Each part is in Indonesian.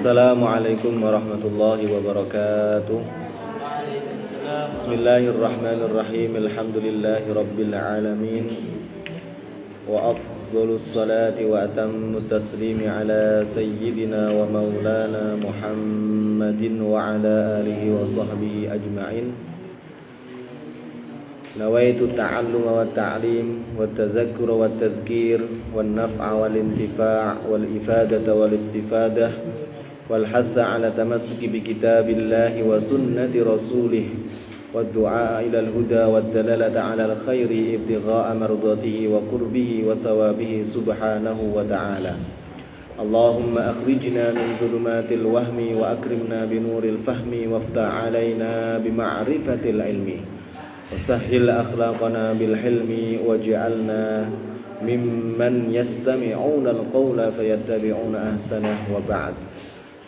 Assalamualaikum warahmatullahi wabarakatuh. Bismillahirrahmanirrahim. Alhamdulillahi rabbil alamin. Wa afdhalus salati wa atammus taslimi ala sayyidina wa maulana Muhammadin wa ala alihi wa sahbihi ajma'in. Nawaitu ta'alluma wa ta'lim wa tadhakkura wa tadhkir wa naf'a wal intifa' wal ifadata wal istifadah wal hatha ala tamassuki bi kitabillahi wa sunnati rasulih wa du'a ila al-huda wa dalalata ala al-khairi ibtigha'a mardatihi wa qurbihi wa thawabihi subhanahu wa ta'ala. Allahumma akhrijna min dhulumatil wahmi wa akrimna bi nuril fahmi waftah alaina bi ma'rifatil ilmi وسهل أخلاقنا بالحلم وجعلنا ممن يستمعون القول فيتبعون أحسنه وبعد.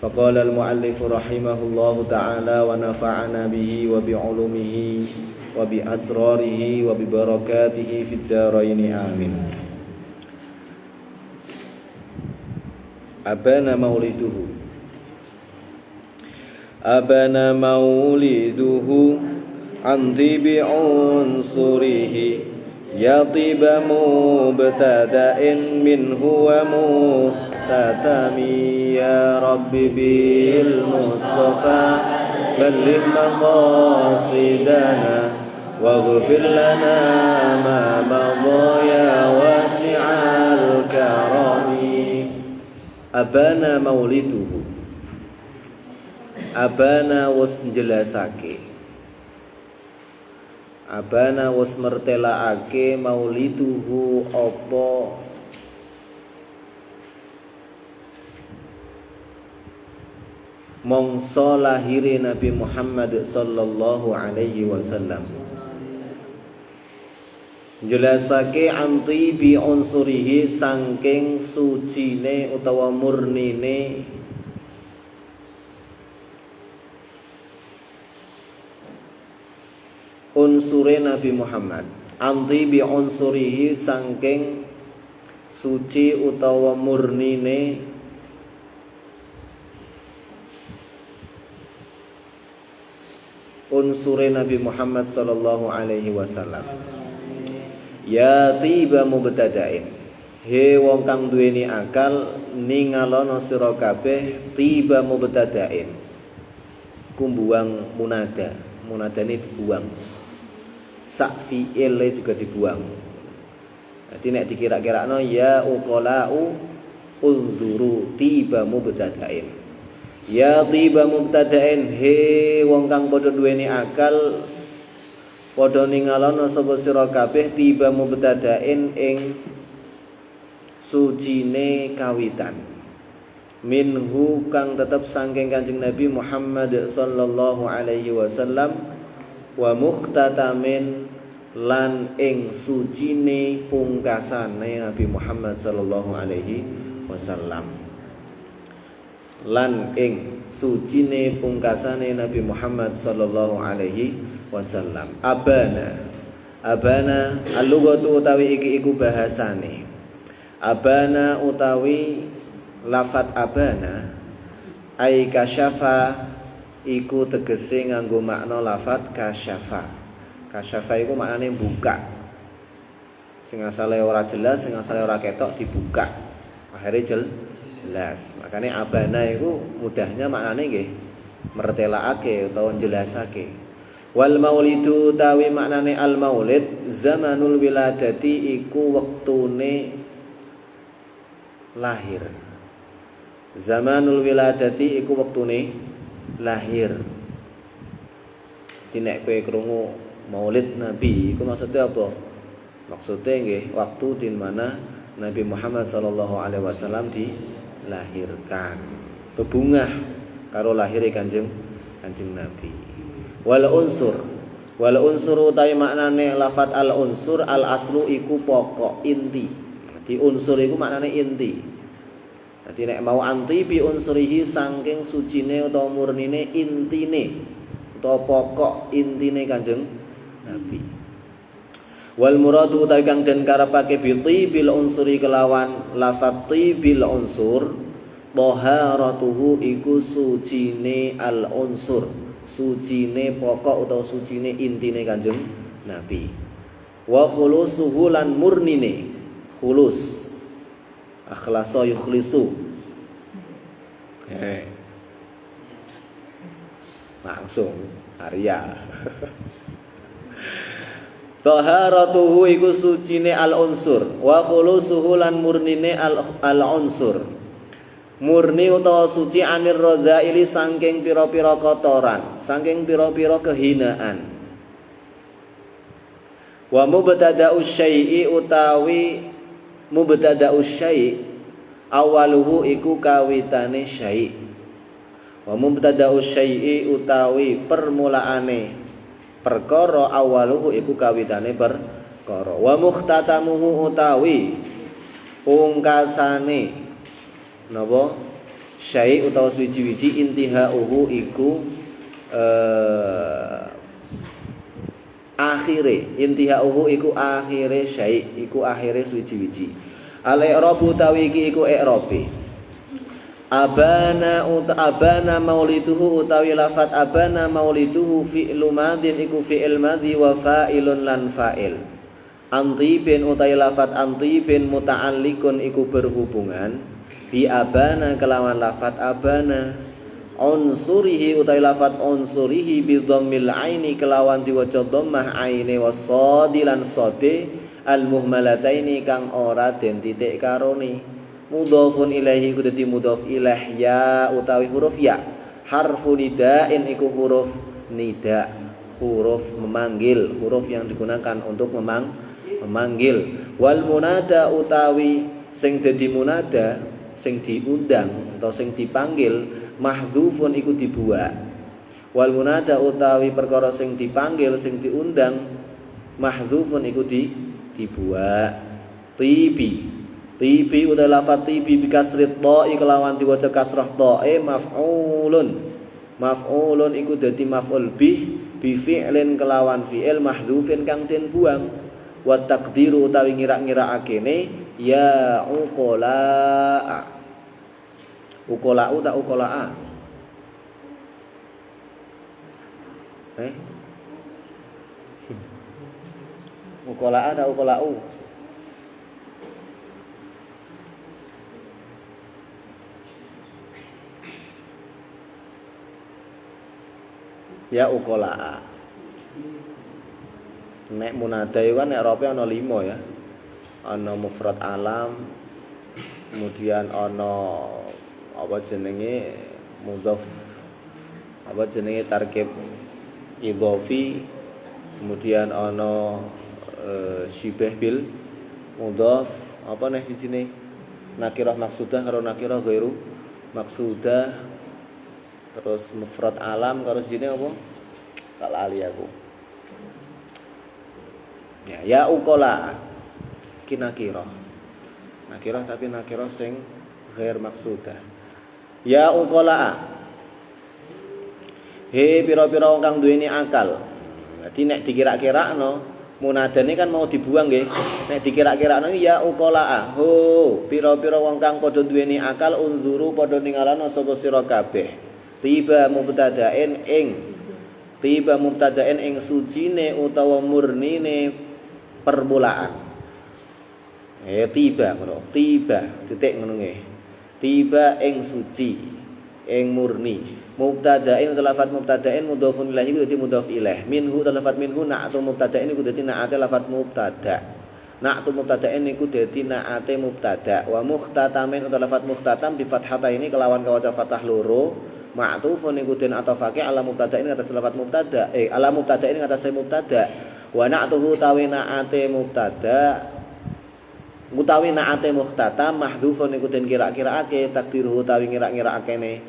فقال المؤلف رحمه الله تعالى ونفعنا به وبعلومه وبأسراره وببركاته في الدارين آمين. أبان مولده عندي بعنصره يطيب مبتدأ منه ومختتم يا رب بالمصطفى بلغ مقاصدنا واغفر لنا ما مضى يا واسع الكرم. Abana mauliduhu, abana was njelasake, abana was mertelaake mauliduhu apa mongso lahire Nabi Muhammad sallallahu alaihi wasallam. Jelasake anti bi unsurihi saking sucine utawa murnine unsure Nabi Muhammad. Anti bi unsurihi saking suci utawa murnine unsure Nabi Muhammad sallallahu alaihi wasallam. Ya tiba mubtada'in, he wong kang duweni akal ningalono sira kabeh tiba mubtada'in, kumbuang munada, munadane dibuang, sak fi'il juga dibuang. Jadi nek dikira-kirakno ya uqala'u unzuru tiba mubtada'in, ya tiba mubtada'in, he wong kang padha duweni akal padha ningalono sapa sira kabeh tiba mubtada'in ing sucine kawitan, minhu kang tetep saking Kanjeng Nabi Muhammad sallallahu alaihi wasallam, wa mukhtatamin lan ing sucine pungkasane Nabi Muhammad sallallahu alaihi wasallam, lan ing sucine pungkasane Nabi Muhammad sallallahu alaihi wasallam. Abana al-lughatu utawi iki iku bahasane. Abana utawi lafat abana ai kasyafa iku tegese nganggo makna lafat kasyafa. Kasyafa iku maknane buka. Sing asale ora jelas, sing asale ora ketok dibuka. Akhire jelas. Makane abana iku mudahnya maknane nggih mertelaake utawa njelasake. Wal maulidu tawi maknane al maulid zamanul wiladati iku wektune lahir. Zamanul wiladati iku wektune lahir. Nek kowe krungu maulid Nabi iku maksudnya apa? Maksudnya nggih waktu di mana Nabi Muhammad sallallahu alaihi wasallam dilahirkan. Bebungah karo lahire Kanjeng Nabi. Wal unsur utawi maknane lafat al unsur al aslu iku pokok inti. Di unsur iku maknane inti. Jadi nek mau anti bi unsurihi saking sucine utawa murnine intine utawa pokok intine Kanjeng Nabi. Wal muradu utawi kang den karepake bi bil unsuri kelawan lafat bil unsur Taharatuhu iku sucine al-unsur, sucine pokok utawa sucine intine Kanjeng Nabi. Wa khulusuhu lan murnine, khulus akhlasa yukhlisu. Langsung Arya. Taharatuhu iku sucine al-unsur, wa khulusuhu lan murnine al-unsur. Murni utawa suci anir radzaili saking pira-pira kotoran, saking pira-pira kehinaan. Wa mubtada'u syai'i utawi mubtada'u syai' awaluhu iku kawitane syai'. Wa mubtada'u syai'i utawi permulaane perkara awaluhu iku kawitane perkara. Wa mukhtatamuhu utawi pungkasane napa syai' utawa suci-wiji intihauhu iku akhire, intihauhu iku akhire syai', iku akhire suci-wiji. Al-i'rabu utawi iki iku i'rabe. Abana mauliduhu utawi lafat abana mauliduhu fi'lu madin iku fi'il madhi wa fa'ilun lan fa'il. Antibin utawi lafat antibin muta'alliqun iku berhubungan bi abana kelawan lafat abana. Unsurihi utawi lafat unsurihi bi dhammil aini kelawan diwaca dhammah aine wasadi lan sade al muhmalataini kang ora den titik karone. Mudhafun ilaihi iku dadi mudhaf ilaih ya utawi huruf ya. Harfu nidain iku huruf nida, huruf memanggil, huruf yang digunakan untuk memanggil. Wal munada utawi sing dadi munada, sing diundang atau sing dipanggil, mahdzufun iku dibuak. Wal munada utawi perkara sing dipanggil, sing diundang, mahdzufun iku dibuak. Tibi utawi lafat tibi bi kasrit ta'i kelawan diwaca kasrah ta'e maf'ulun. Maf'ulun iku dadi maf'ul bih bi fi'lin kelawan fi'il mahdzufin kang den buang. Wa taqdiru utawi ngira-ngirakene ya uqala'a. Uqala'u ta uqala'a? Uqala'a ta uqala'u? Ya uqala'a. Nek munada itu kan nek rope ana 5 ya. Ana mufrad alam, kemudian ana apa jenenge mudhaf, apa jenenge tarkib idhofi, kemudian ana syibah bil mudhaf, apa nek di sini nakirah maksudah karo nakirah ghairu maksudah. Terus mufrad alam karo sini apa? Tak lali aku. Ya uqala. Ki nakirah. Nakirah tapi nakirah sing ghair maksudah. Ya uqala. He pira-pira wong kang duweni akal. Dadi nek dikira-kirakno munadane kan mau dibuang nggih. Nek dikira-kirakno ya uqala. Ho, pira-pira wong kang padha duweni akal unzuru padha ningalana sapa sira kabeh. Tiba mubtada'in ing sucine utawa murnine permulaan. Tiba ngono. Tiba titik ngono nggih. Tiba ing suci, ing murni. Mubtada'in lafat mubtada'in mudhofun ilaihi iku dadi mudhof ilaih. Minhu lafat minhu na'atu mubtada'in iku dadi na'ate lafat mubtada'. Na'tu mubtada'in iku dadi na'ate mubtada'. Wa mukhtatamin utawa lafat mukhtatam bi fathataini kelawan kawaca fathah loro. Ma'tufun iku den atofake ala mubtada'in atas lafat mubtada'. Ala mubtada'in atas mubtada'. Wa na'tuhu tawi na'ate mubtada' utawi na'ate mukhtatam mahdhufun iku den kira-kiraake takdiruhu tawi ngira-ngirakene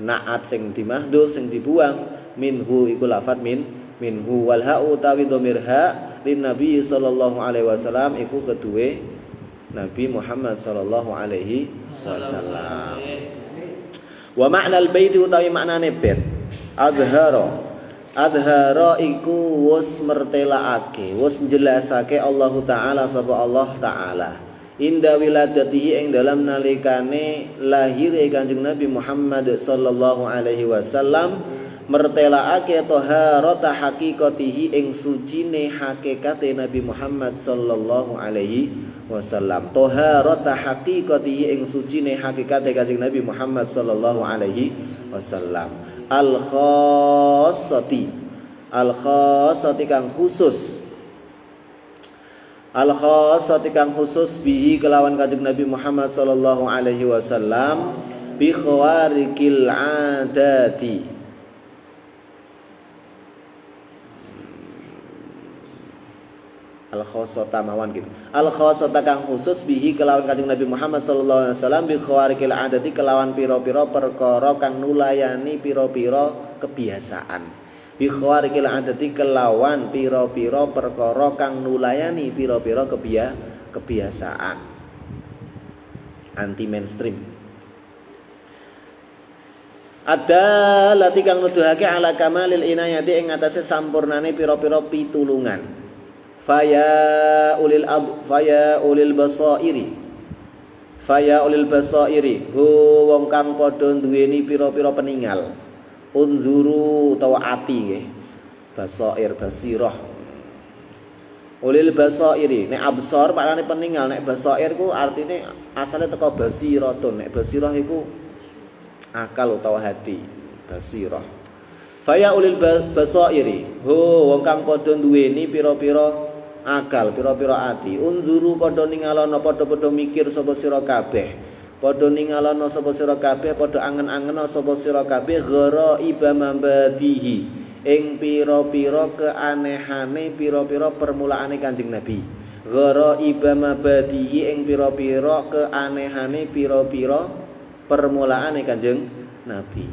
na'at sing dimahdhuf sing dibuang minhu iku lafat minhu wal ha'u utawi dhamir ha lin nabi sallallahu alaihi wasallam iku keduwe Nabi Muhammad sallallahu alaihi wasallam. Wa ma'nal bait utawi maknane bait azhara iku wis mertelaake wis njelasake Allah taala sapa Allah taala inda wiladatihi ing dalam nalikane lahire Kanjeng Nabi Muhammad sallallahu alaihi wasallam mertelaake taharata haqiqatihi ing sucine hakikate Nabi Muhammad sallallahu alaihi wasallam. Taharata haqiqatihi ing sucine hakikate Kanjeng Nabi Muhammad sallallahu alaihi wasallam. Al khassati kang khusus. Al khassati kang khusus bihi kelawan Kanjeng Nabi Muhammad sallallahu alaihi wasallam bi khawarikil adati. Al khassata mawan gitu. Al khassata kang khusus bihi kelawan Kanjeng Nabi Muhammad sallallahu alaihi wasallam bi khawarikil adati kelawan pira-pira perkara kang nulayani pira-pira kebiasaan. Bi khawarikil adati kelawan pira-pira perkara kang nulayani pira-pira kebiasaan. Anti mainstream. Ada lati kang nuduhake ala kamalil inayati ing atase sampurnane pira-pira pitulungan. Faya ulil basairi hu wong kang padha duweni pira-pira peninggal. Unzuru utawa ati nggih. Basair basirah. Ulil basairi nek absar maknane peninggal, nek basair ku artine asale teko basiratun. Nek basirah iku akal utawa hati. Basirah. Faya ulil basairi hu wong kang padha duweni pira-pira akal, pira-pira ati. Unzuru padha ningalana padha-padha mikir sapa sira kabeh. Padha ningalana sapa sira kabeh, padha angen-angena sapa sira kabeh ghara'iba mambadihi ing pira-pira keanehane pira-pira permulaane Kanjeng Nabi. Ghara'iba mambadihi ing pira-pira keanehane pira-pira permulaane Kanjeng Nabi.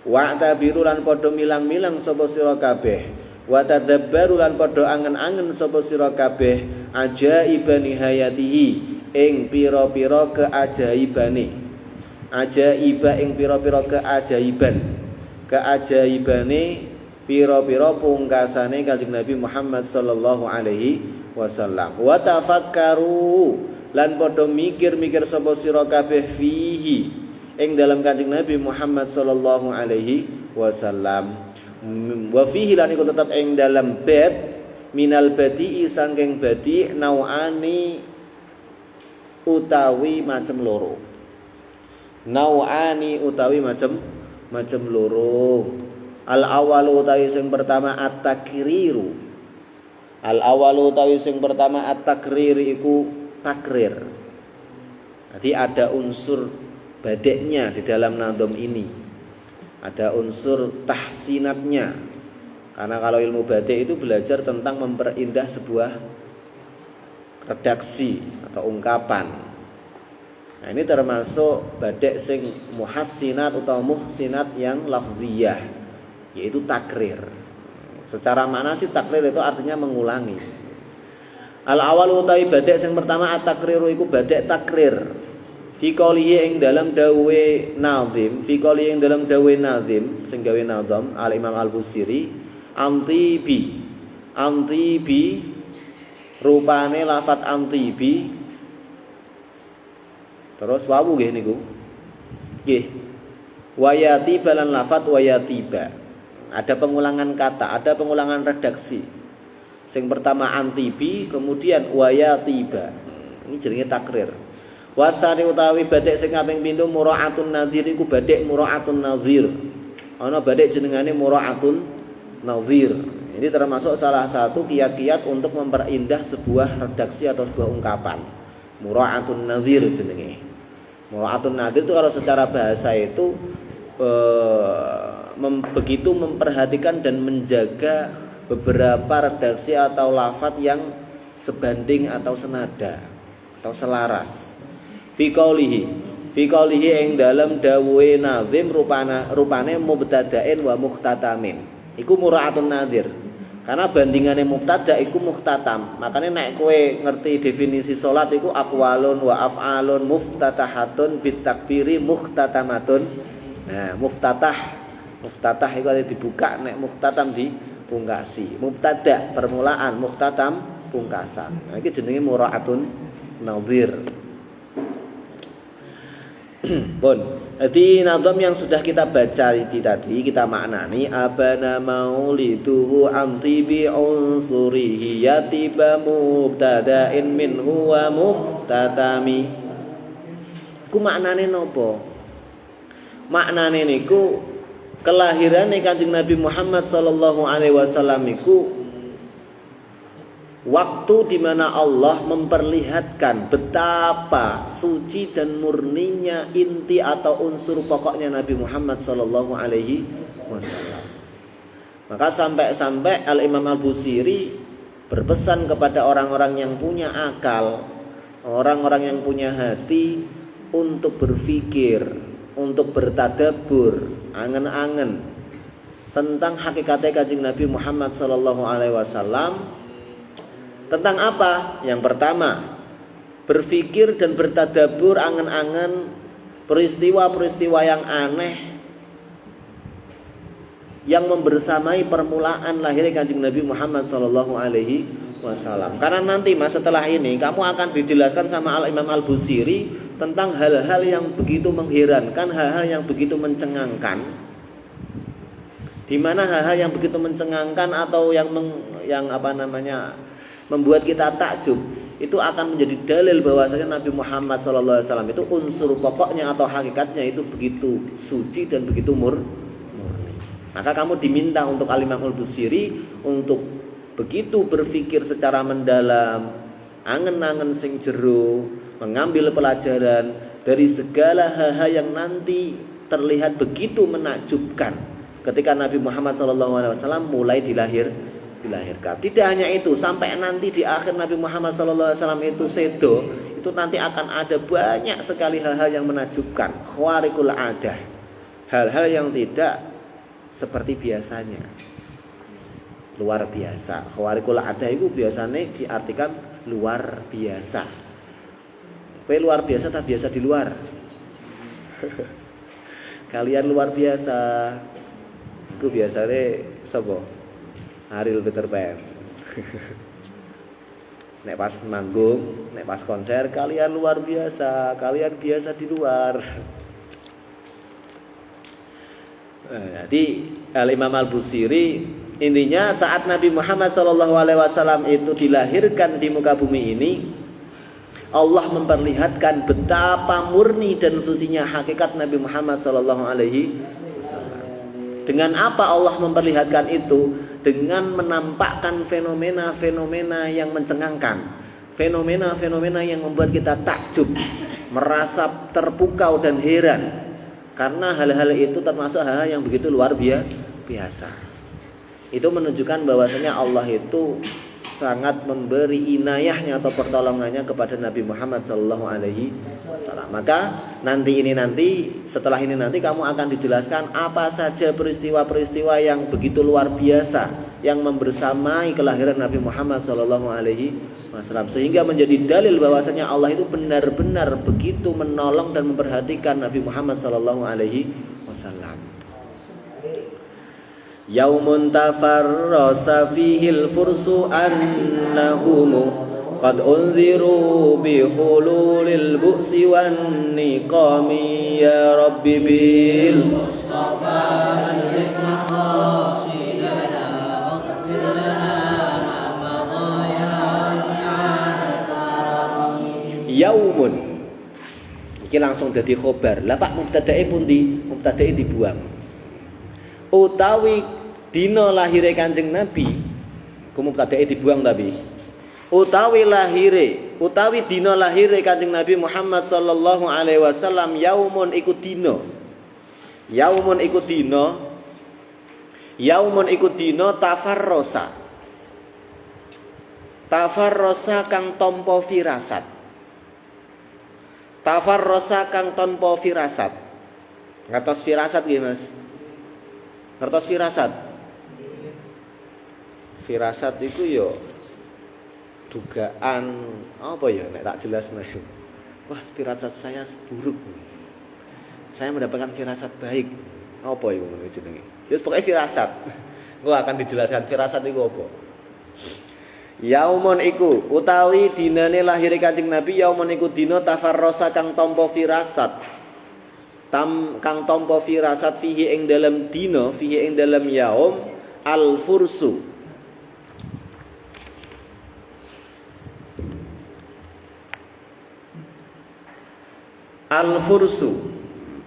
Wa tabiru lan padha milang-milang sapa sira kabeh. Wa tadabbaru lan padha angen-angen sapa sira kabeh ajaibani hayatihi ing pira-pira keajaibane. Ajaiba ing pira-pira keajaibane pira-pira pungkasane Kanjeng Nabi Muhammad sallallahu alaihi wasallam. Wa tafakkaru lan padha mikir-mikir sapa sira kabeh fihi ing dalam Kanjeng Nabi Muhammad sallallahu alaihi wasallam. Wa fihi lan iku tetep ing dalam bait minal badi sangking badi nauani utawi macam loro. Nauani utawi macam loro. Al awalu utawi sing pertama at-takriru. Al awalu utawi sing pertama at-takrir iku takrir. Jadi ada unsur badeknya di dalam nadom ini. Ada unsur tahsinatnya. Karena kalau ilmu badek itu belajar tentang memperindah sebuah redaksi atau ungkapan. Nah, ini termasuk badek sing muhassinat atau muhsinat yang lafziyah, yaitu takrir. Secara makna sih takrir itu artinya mengulangi. Al awal utawi badek sing pertama at-takriru iku badek takrir. Fi qalihi ing dalam dawe nazim, fi qalihi ing dalam dawe nazim sing gawe nazam Al Imam Al Busiri, antibi rupane lafat antibi terus wawu nggih niku nggih wayatiba lan lafat wayatiba. Ada pengulangan kata, ada pengulangan redaksi. Sing pertama antibi kemudian wayatiba. Ini jenenge takrir. Wasari utawi badek sing kaping pindho muraatun nadhir iku badek muraatun nadhir. Ana badek jenengane muraatun nadhir. Ini termasuk salah satu kiat-kiat untuk memperindah sebuah redaksi atau sebuah ungkapan. Muraatun nadhir jenenge. Muraatun nadhir itu kalau secara bahasa itu begitu memperhatikan dan menjaga beberapa redaksi atau lafaz yang sebanding atau senada atau selaras. Fi qaulihi ing dalam dawuhe nazim rupane mubtada'in wa mukhtatamin. Iku muraatun nadhir. Karena bandingannya mubtada iku mukhtatam. Makanya nek kowe ngerti definisi salat iku aqwalun wa af'alun muftatahatun bitakbiri mukhtatamatun. Nah, muftatah itu ada dibuka, nek mukhtatam dipungkasi. Mubtada permulaan, mukhtatam pungkasan. Nah, iki jenenge muraatun nadhir. Bon, jadi nadham yang sudah kita baca tadi kita maknani abana mauliduhu amtibi unsurihi yatiba mubtada'in minhu wa muhtatami. Ku maknane nopo? Maknane niku kelahirane Kanjeng Nabi Muhammad sallallahu alaihi wasallam iku waktu di mana Allah memperlihatkan betapa suci dan murninya inti atau unsur pokoknya Nabi Muhammad sallallahu alaihi wasallam. Maka sampai-sampai Al-Imam Al-Busiri berpesan kepada orang-orang yang punya akal, orang-orang yang punya hati untuk berpikir, untuk bertadabbur, angen-angen tentang hakikatnya Kanjeng Nabi Muhammad sallallahu alaihi wasallam. Tentang apa? Yang pertama, berpikir dan bertadabbur angen-angen peristiwa-peristiwa yang aneh yang membersamai permulaan lahirnya Kanjeng Nabi Muhammad sallallahu alaihi wasallam. Karena nanti setelah ini kamu akan dijelaskan sama Al-Imam Al-Busiri tentang hal-hal yang begitu mengherankan, hal-hal yang begitu mencengangkan. Di mana hal-hal yang begitu mencengangkan atau yang membuat kita takjub itu akan menjadi dalil bahwasanya Nabi Muhammad SAW itu unsur pokoknya atau hakikatnya itu begitu suci dan begitu murni. Maka kamu diminta untuk Al-Imam Al-Busiri untuk begitu berpikir secara mendalam, angen-angen sing jero, mengambil pelajaran dari segala hal-hal yang nanti terlihat begitu menakjubkan ketika Nabi Muhammad SAW mulai dilahirkan. Tidak hanya itu, sampai nanti di akhir Nabi Muhammad SAW itu sedo, itu nanti akan ada banyak sekali hal-hal yang menakjubkan, khawariqul adah, hal-hal yang tidak seperti biasanya, luar biasa. Khawariqul adah itu biasanya diartikan luar biasa. Kowe luar biasa tak biasa di luar. Kalian luar biasa. Itu biasanya sapa? Ariel Peter Pan. Nek pas manggung, nek pas konser kalian luar biasa, kalian biasa di luar. Jadi Al-Imam Al-Busiri intinya saat Nabi Muhammad SAW itu dilahirkan di muka bumi ini, Allah memperlihatkan betapa murni dan sucinya hakikat Nabi Muhammad SAW. Dengan apa Allah memperlihatkan itu? Dengan menampakkan fenomena-fenomena yang mencengangkan, fenomena-fenomena yang membuat kita takjub, merasa terpukau dan heran. Karena hal-hal itu termasuk hal-hal yang begitu luar biasa. Itu menunjukkan bahwasanya Allah itu sangat memberi inayahnya atau pertolongannya kepada Nabi Muhammad SAW. Maka setelah ini kamu akan dijelaskan apa saja peristiwa-peristiwa yang begitu luar biasa yang membersamai kelahiran Nabi Muhammad SAW, sehingga menjadi dalil bahwasanya Allah itu benar-benar begitu menolong dan memperhatikan Nabi Muhammad SAW. Yaumun tafarrasa fihil fursu annahum qad unziru bi hululil bu'si wan niqami ya rabbi bil mustafa allik maqasidana waghfir lana ma madaya sa'atan. Yaumun iki langsung dadi khobar. Lah Pak mubtadae pundi? Mubtadae dibuang. Utawi dina lahire Kanjeng Nabi, mubtadae dibuang tapi. Utawi dina lahire Kanjeng Nabi Muhammad sallallahu alaihi wasallam yaumun iku dina. Yaumun iku dina tafarrosa. Tafarrosa kang tampa firasat. Tafarrosa kang tanpa firasat. Ngatos firasat nggih Mas? Ngertos firasat? Firasat itu yo dugaan apa ya nek tak jelasno. Wah, firasat saya buruk. Saya mendapatkan firasat baik. Apa iku ngono jenenge? Ya pokoke firasat. Gua akan dijelaskan firasat iku apa. Yaumun iku utawi dinane lahir Kanjeng Nabi, yaumun iku dina tafarrasa kang tampa firasat. Kang tampa firasat fihi ing dalem dina, fihi ing dalem yaum al-fursu.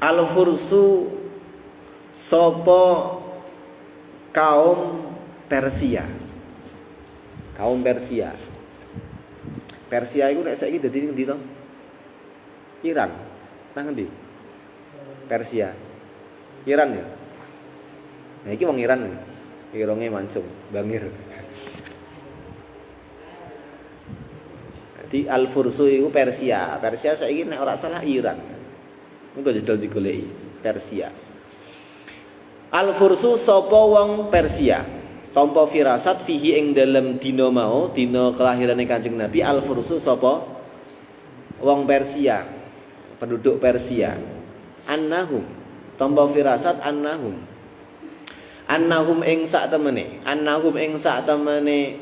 Al-fursu sapa kaum Persia. Kaum Persia. Persia iku nek saiki dadi ngendi to? Iran. Nang ngendi? Persia. Iran ya. Nah iki wong Iran. Ironge mancung, bangir. Di Al-Fursu itu Persia. Persia saiki nek ora salah Iran. Engko jajal digoleki Persia. Al-Fursu sapa wong Persia. Tampa firasat fihi ing dalem dina mau, dina kelahirane Kanjeng Nabi. Al-Fursu sapa wong Persia. Penduduk Persia. Annahum tampa firasat annahum ing sak temene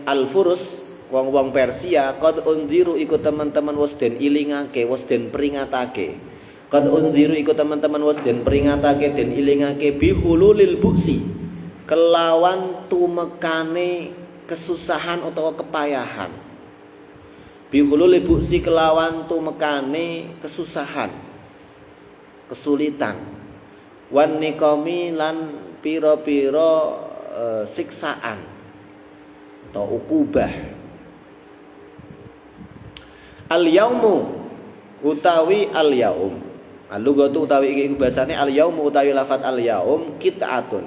Al-Furus wong-wong Persia qad unziru iku teman-teman wis den ilingake, wis den peringatake. Qad unziru iku teman-teman wis den peringatake, den ilingake bihululil buksi, kelawan tumekane kesusahan utawa kepayahan. Bihululil buksi kelawan tumekane kesusahan, kesulitan. Wan niqami lan pira-pira siksaan atau ukubah. Al-yaumu utawi al-yaum. Al-lughatu utawi iki bahasane al-yaumu utawi lafat al-yaum qit'atun.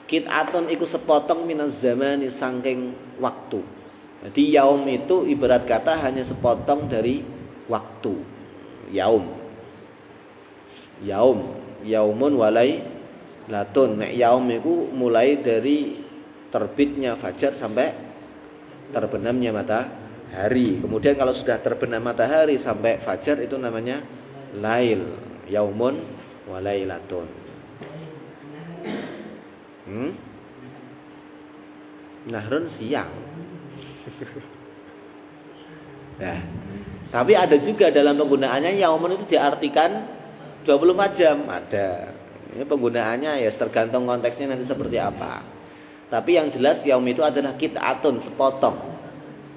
Qit'atun iku sepotong minaz zamani saking waktu. Jadi yaum itu ibarat kata hanya sepotong dari waktu. Yaum. Yaumun walai latun. Nek yaum iku mulai dari terbitnya fajar sampai terbenamnya matahari. Kemudian kalau sudah terbenam matahari sampai fajar itu namanya lail. Yaumun walailatun. Nahrun siang. Nah, tapi ada juga dalam penggunaannya yaumun itu diartikan 24 jam. Ada. Ini penggunaannya ya tergantung konteksnya nanti seperti apa. Tapi yang jelas yaum itu adalah qit'atun, sepotong.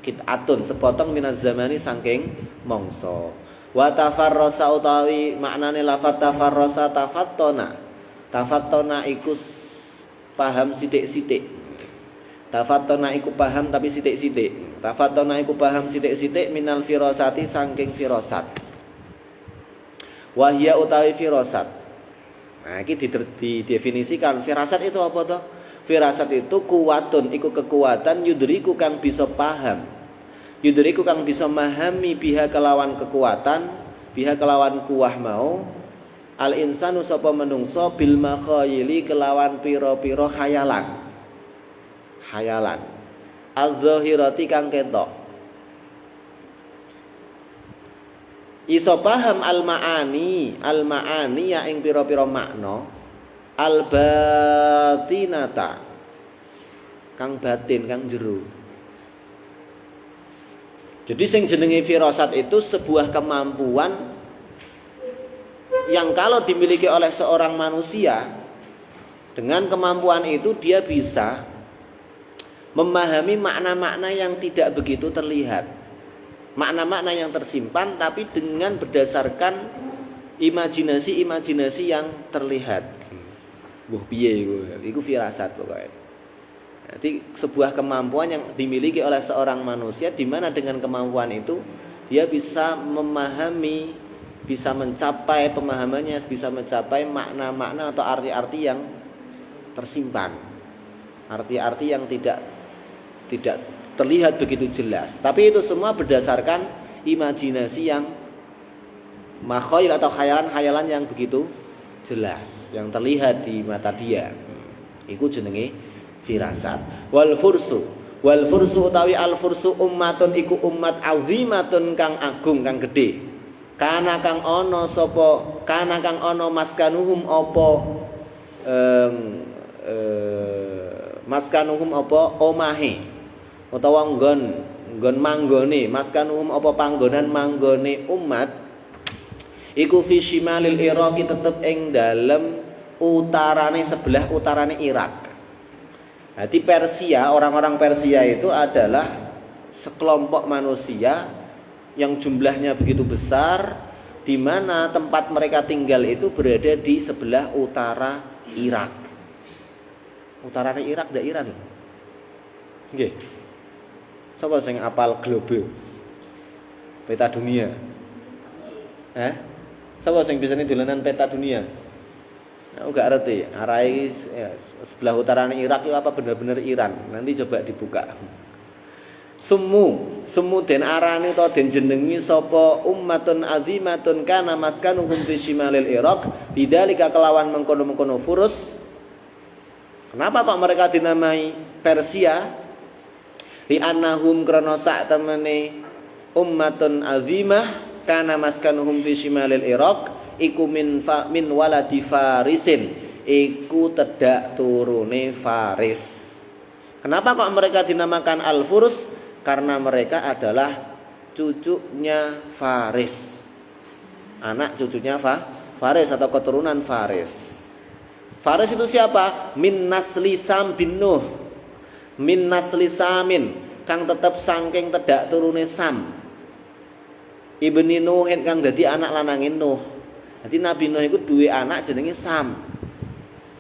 Qit'atun, sepotong minaz zamani saking mangsa. Wa tafarrasa utawi maknane lafaz tafarrasa tafattona. Tafattona iku paham sithik-sithik. Tafattona iku paham tapi sithik-sithik. Tafattona iku paham sithik-sithik minal firasati saking firasat. Wahya utawi firasat. Nah, iki didefinisikan firasat itu apa toh? Firasat itu kuwatun, iku kekuatan yudriku kang bisa paham. Yudriku kang bisa memahami biha kelawan kekuatan, biha kelawan kuwah mau. Al insanu sapa menungso bil makhayili kelawan pira-pira khayalan. Khayalan. Az-zahirati kang ketok. Iso paham al-ma'ani ya ing pira-pira makna al-batinata kang batin kang jero. Jadi sing jenenge firasat itu sebuah kemampuan yang kalau dimiliki oleh seorang manusia, dengan kemampuan itu dia bisa memahami makna-makna yang tidak begitu terlihat. Makna-makna yang tersimpan tapi dengan berdasarkan imajinasi-imajinasi yang terlihat. Wah piye iku firasat pokoknya. Jadi sebuah kemampuan yang dimiliki oleh seorang manusia di mana dengan kemampuan itu dia bisa memahami, bisa mencapai pemahamannya, bisa mencapai makna-makna atau arti-arti yang tersimpan. Arti-arti yang tidak terlihat begitu jelas, tapi itu semua berdasarkan imajinasi yang makhoil atau khayalan-khayalan yang begitu jelas, yang terlihat di mata dia. Iku jenenge firasat. Wal fursu utawi al fursu ummatun iku umat azimatun kang agung kang gede. Kana kang ana maskanuhum apa maskanuhum apa omahe utawa nggon manggone maskanuhum apa panggonan manggone umat iku fi shimalil Iraq tetep ing dalem sebelah utarane Irak. Jadi Persia, orang-orang Persia itu adalah sekelompok manusia yang jumlahnya begitu besar, di mana tempat mereka tinggal itu berada di sebelah utara Irak. Utarane Irak ndak Iran. Nggih. Sapa sing apal globe? Peta dunia. Sapa sing bisa dolanan peta dunia? Aku gak ngerti. Arahe sebelah utarane Irak itu apa benar-benar Iran? Nanti coba dibuka. Semu den arani utawa den jenengi sapa ummatun azimatun kana maskanuhum fi shimalil Iraq bidzalika kelawan mengkono-mengkono Furus. Kenapa kok mereka dinamai Persia? Li annahum krana sak temene ummatun azimah kana maskanuhum fi shimalil Iraq iku min waladi Farisin, iku tedak turune Faris. Kenapa kok mereka dinamakan Al-Furus? Karena mereka adalah cucunya Faris, anak cucunya Faris atau keturunan Faris. Faris itu siapa? Min nasli Sam bin Nuh, min nasli Samin, kang tetep sangking tedak turune Sam. Ibni Nuhin kang dadi anak lanangin Nuh. Jadi Nabi Nuh itu duwe anak jenenge Sam.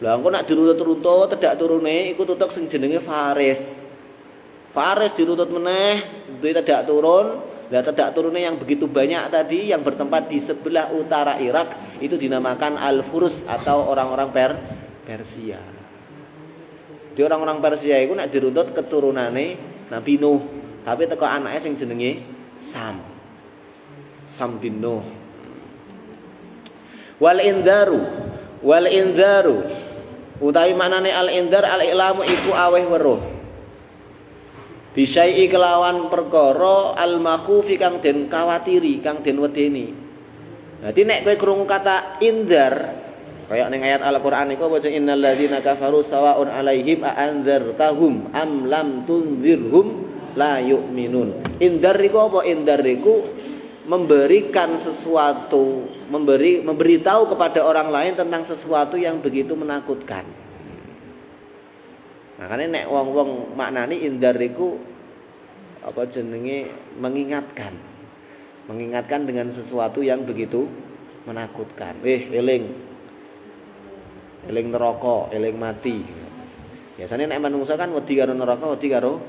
Lah engko nak dirutut-rutut tedak turune iku tutuk sing jenenge Faris. Faris dirutut meneh, duwe tedak turun. Lah tedak turune yang begitu banyak tadi yang bertempat di sebelah utara Irak itu dinamakan Al-Furus atau orang-orang Persia. Di orang-orang Persia itu nak dirutut keturunane Nabi Nuh, tapi teko anake sing jenenge Sam. Sam bin Nuh. Wal indaru utawi maknane al indar al ilamu iku aweh weruh bisyai kelawan perkara al makhufi kang den kawatiri kang den wedeni. Dadi nek kowe krungu kata indar kaya ning ayat Al-Qur'an iku waca innal ladzina kafaru sawaun alaihim a anzartahum am lam tunzirhum la yu'minun. Indar iku apa? Indar iku memberikan sesuatu, memberitahu kepada orang lain tentang sesuatu yang begitu menakutkan. Makanya nek wong-wong maknani indar iku apa jenenge mengingatkan dengan sesuatu yang begitu menakutkan. Eling neraka, eling mati. Biasanya nek manungsa kan wedi karo neraka, wedi karo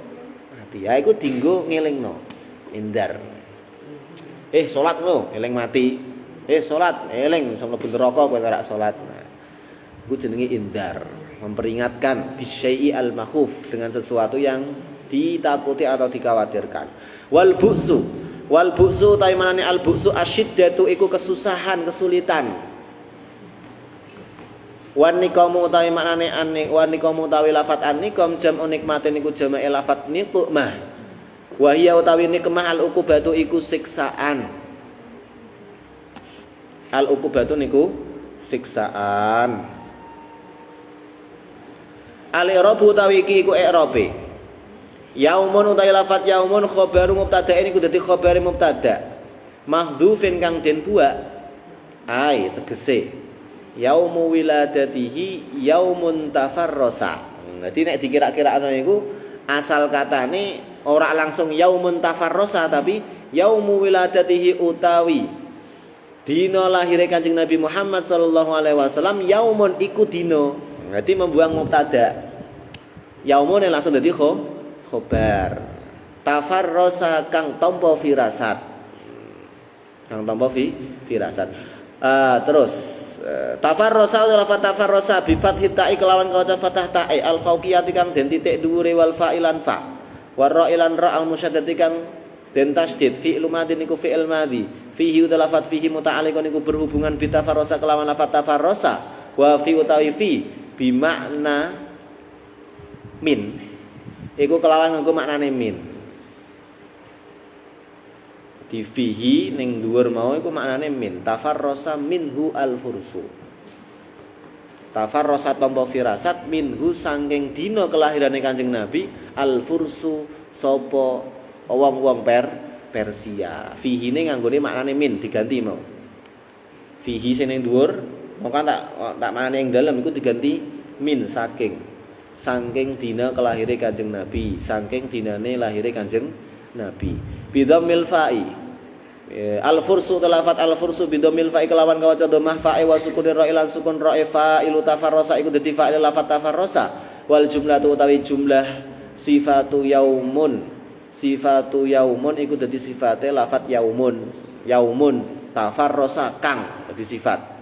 mati. Ya iku dienggo ngelingno. Indar. Salat lho, eling mati. Salat, eling iso mlebu neraka kowe ora salat. Nah, iku jenenge indar. Memperingatkan bisyai al-makhuf dengan sesuatu yang ditakuti atau dikhawatirkan. Wal bu'su utawi manane al bu'su asyiddatu iku kesusahan, kesulitan. Wan nikamu utawi manane wan nikamu utawi lafat an-nikam jam'u nikmatin iku jama'i lafat nikmah. Wa hiya utawi nikmah al uqubatu iku siksaan. Al uqubatu niku siksaan. Al-i'rabu utawi iki iku i'rabe. Yaumun utawi lafat yaumun khabaru mubtada'in iku dadi khabare mubtada'. Mahdhufin kang den buak. Ai tegese yaumu wiladatihi yaumun tafarrosa. Dadi nek dikira-kirakno iku asal katane ora langsung yaumun tafarrosa tapi yaumu wiladatihi utawi dina lahire Kanjeng Nabi Muhammad sallallahu alaihi wasallam yaumun iku dina. Berarti membuang mubtada. Yaumun langsung dadi khobar. Tafarrosa kang tampa firasat. Terus tafarrosa adalah tafarrosa bi fathhi ta'i kelawan kaca fathah ta'i al fauqiyati kang den titik dhuwure wal fa'ilan fa. Wa ra'ilan ra al musyaddati kang den tasdid fi'il madhi niku fi'il madhi. Fihi lafat fihi muta'alliqun niku berhubungan bi tafarrosa kelawan lafat tafarrosa. Wa fi utawi fi bimakna min iku kelawan nganggo maknane min. Di fihi ning dhuwur mau iku maknane min. Tafarrosa minhu al-fursu. Tafarrosa tampa firasat minhu saking dina kelahirane Kanjeng Nabi al-fursu sapa wong-wong Persia. Fihi ne nganggone maknane min diganti mau. Fihi sing ning dhuwur, mongko tak maknane ing dalem iku diganti min saking dina kelahire Kanjeng Nabi, saking dinane lahire Kanjeng Nabi. Bidhammil fa'i. Al-fursu lafat al-fursu bidhammil fa'i kelawan kawaca dhammah fa'i wa sukunir ra'i lan sukun ra'i fa'ilu tafarrasa iku dadi fa'il lafat tafarrasa. Wal jumlatu utawi jumlah sifatu yaumun iku dadi sifate lafat yaumun tafarrasa kang dadi sifat.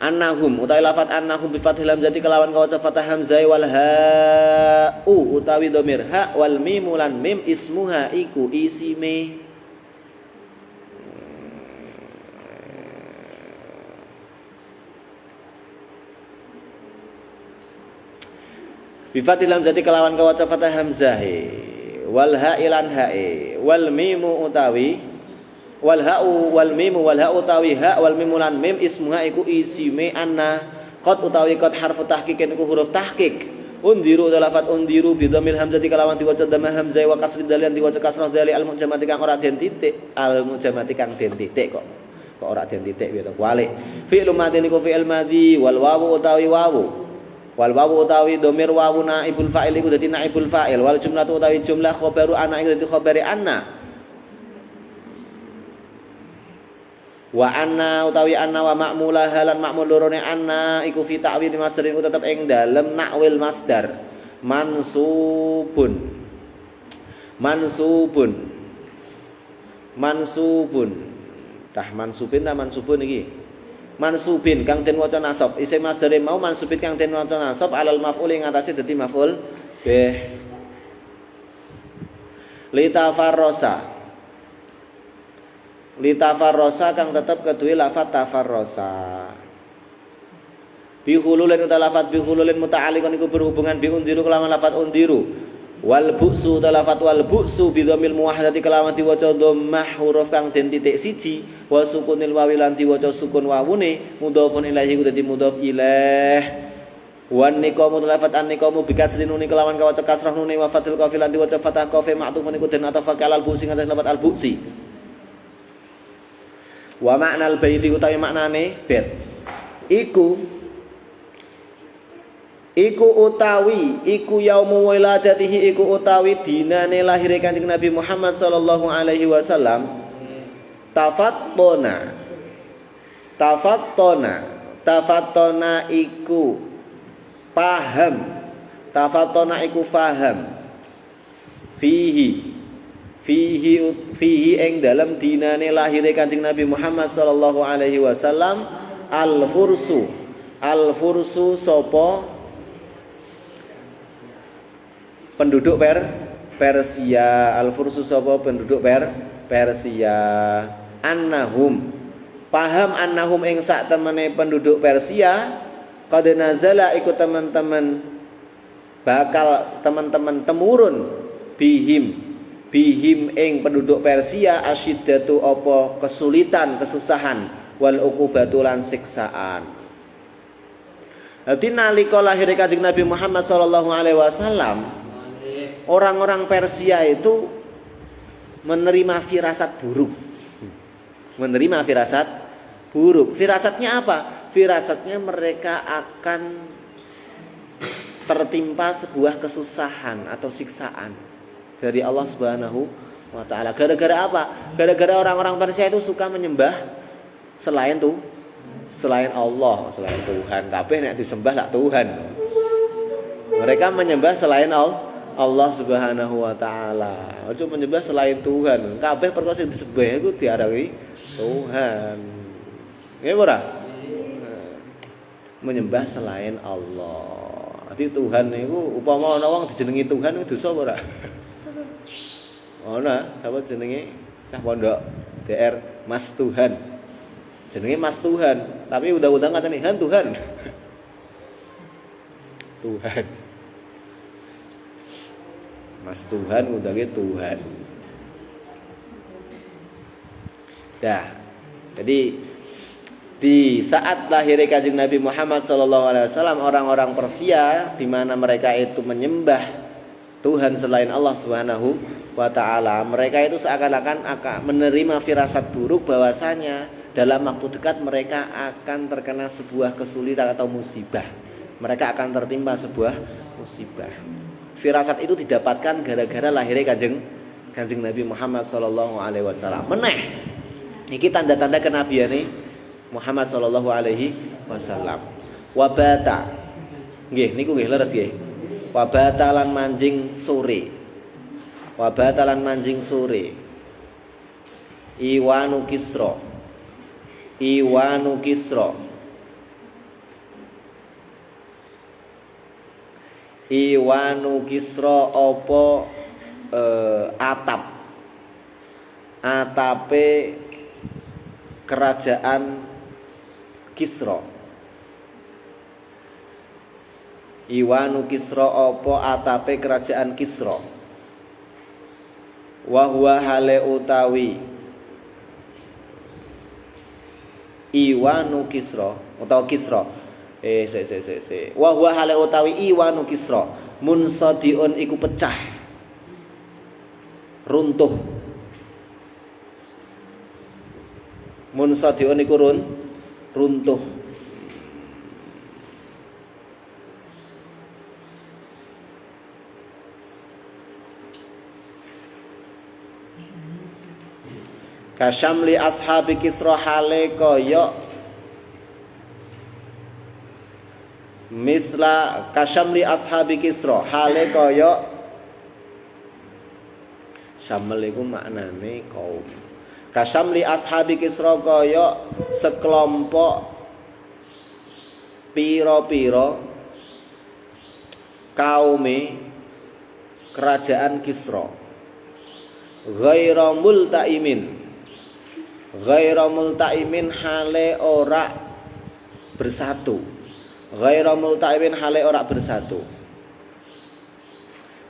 Annahum utawi lafat annahum bi fathil hamzati kelawan kawaca fathah hamzah wal ha'u utawi dhamir ha wal mim lan mim ismuha iku isime. Bi fathil hamzati kelawan kawaca fathah hamzah wal ha'ilan ha'i wal mimu utawi wal ha'u wal mimu wal ha'u utawi ha wal mimu lan mim ismuha iku isime anna qad utawi qad harfu tahqiqin iku huruf tahqiq. Undiru lafat undiru bi dhammil hamzati kalawan diwaca dhammah hamzah wa kasri dalian diwaca kasrah dali al mujamati kang ora den titik kok ora den titik ya walik. Fi'il madhi niku fi'il madhi wal wawu utawi dhamir wawu naibul fa'il iku dadi naibul fa'il wal jumlatu utawi jumlah khabaru ana iku dadi khabari anna. Wa anna utawi anna wa ma'mulah lan ma'mul lorone anna iku fi ta'wil masdarin ku tetep ing dalem nakwil masdar mansubun tah mansubin ta mansubun iki mansubin kang den waca nasab isim masdare mau mansubin kang den waca nasab alal maf'ul ing atase dadi maf'ul bih litafarrosa kang tetep kedue lafat tafarrosa bihululin uta lafat bihululin muta'alliqun iku berhubungan bi undiru kelawan lafat undiru wal bu'su uta lafat wal bu'su bi dhammil muwahhadati kelawan diwaca dhammah huruf kang den titik siji wa sukunil wawi lan diwaca sukun wawune mudhofun ilaihi ku dadi mudhof ilaih wan niqamu lafat an niqamu bi kasrin nun kelawan kawaca kasrah nun wa fathil qaf lan diwaca fathah qaf ma'tufun iku den atafa kalal bu'si ngatas lafat al bu'si. Wa maknal baiti utawi maknane bait iku yaumu wiladatihi iku utawi dinane lahire Kanjeng Nabi Muhammad sallallahu alaihi wasallam tafattona iku paham fihi ing dalam dinane lahire Kanjeng Nabi Muhammad sallallahu alaihi wasallam al fursu sapa penduduk Persia annahum paham ing sak temene penduduk Persia qad nazala iku teman-teman temurun bihim ing penduduk Persia asyiddatu apa kesulitan kesusahan wal uqubatu lan siksaan. Dadi nalika lahir Kanjeng Nabi Muhammad sallallahu alaihi wasallam orang-orang Persia itu menerima firasat buruk. Firasatnya apa? Firasatnya mereka akan tertimpa sebuah kesusahan atau siksaan dari Allah Subhanahu wa taala. Gara-gara apa? Gara-gara orang-orang Persia itu suka menyembah selain Allah, selain Tuhan. Kabeh nek disembah lak Tuhan. Mereka menyembah selain Allah Subhanahu wa taala. Ojo menyembah selain Tuhan. Kabeh perkara sing disembah iku diarani Tuhan. Nggih ora? Menyembah selain Allah. Jadi Tuhan niku upama ana wong dijenengi Tuhan iku dosa ora? Ana, sapa jenenge cah pondok DR Mas Tuhan. Jenenge Mas Tuhan, tapi undang-undang katane Han Tuhan. Tuhan. Mas Tuhan undangnya Tuhan. Dah. Jadi di saat lahirnya Kanjeng Nabi Muhammad SAW, orang-orang Persia di mana mereka itu menyembah Tuhan selain Allah Subhanahu wa taala. Mereka itu seakan-akan akan menerima firasat buruk bahwasanya dalam waktu dekat mereka akan terkena sebuah kesulitan atau musibah. Mereka akan tertimpa sebuah musibah. Firasat itu didapatkan gara-gara lahirnya Kanjeng Nabi Muhammad sallallahu alaihi wasallam. Meneh iki tanda-tanda kenabiane Muhammad sallallahu alaihi wasallam. Wabata. Nggih, niku nggih leres nggih. Wabata lan manjing sore. Wabata lan manjing sore. Iwanu Kisra. Iwanu Kisra. Iwanu Kisra apa atap. Atape kerajaan Kisra. Iwanu Kisra apa atape kerajaan Kisra. Wa huwa hale utawi Iwanu Kisra utawa Kisra. Wa huwa hale utawi Iwanu Kisra munsadiun iku pecah. Runtuh. Munsadiun iku runtuh. Kasyamli ashabi Kisra hale kaya misla kasyamli ashabi Kisra hale kaya syamel iku maknane kaum. Kasyamli ashabi Kisra kaya sekelompok pira-pira kaume kerajaan Kisra. Ghaira multaimin. Ghaira multaimin hale ora bersatu. Ghaira multaimin hale ora bersatu.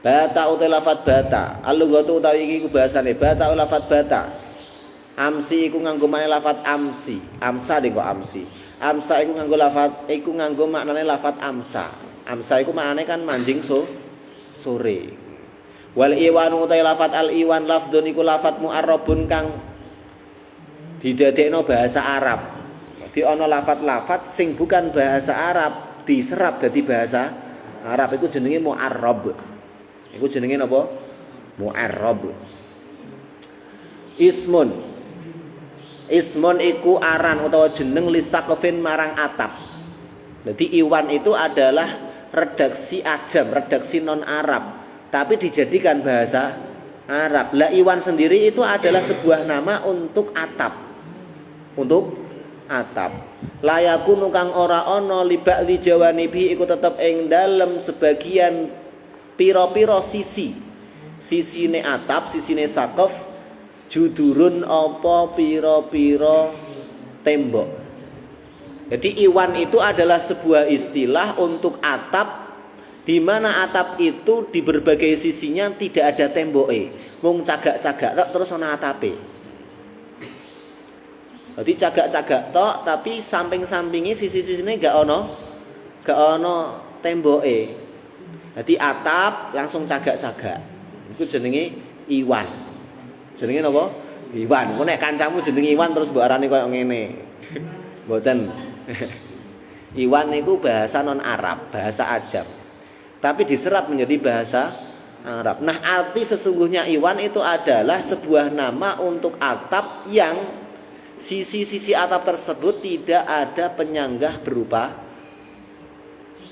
Bata utai lafat bata. Al-lughatu utawi iki ku bahasane bata lafat bata. Amsi iku nganggo maneh lafat amsi. Amsa kok amsi. Amsa iku nganggo lafat iku nganggo maknane lafat amsa. Amsa iku maknane kan manjing sore. Wal iwanu utai lafat al iwan lafdzun iku lafat mu'arrabun kang didadekno bahasa Arab. Jadi ana lafat-lafat sing bukan bahasa Arab diserap dadi bahasa Arab iku jenenge mu'arrab. Iku jenenge napa? Mu'arrab. Ismun. Ismun iku aran utawa jeneng lisaqfin marang atap. Jadi iwan itu adalah redaksi ajam, redaksi non Arab, tapi dijadikan bahasa Arab. Lah iwan sendiri itu adalah sebuah nama untuk atap. Untuk atap. Layakunu kang ora ana libak li jawanibi iku tetep ing dalem sebagian pira-pira sisi. Sisine atap, sisine saqaf judurun apa pira-pira tembok. Jadi iwan itu adalah sebuah istilah untuk atap di mana atap itu di berbagai sisinya tidak ada temboke. Mung cagak-cagak tok terus ana atape. Jadi cagak-cagak tok tapi samping-sampingi sisi-sisine gak ono temboke. Jadi atap langsung cagak-cagak. Iku jenenge iwan. Jenenge napa? Iwan. Engko nek kancamu jenenge Iwan terus mbok arani koyo ngene. Mboten. Iwan niku bahasa non Arab, bahasa ajam. Tapi diserap menjadi bahasa Arab. Nah, arti sesungguhnya iwan itu adalah sebuah nama untuk atap yang sisi-sisi atap tersebut tidak ada penyanggah berupa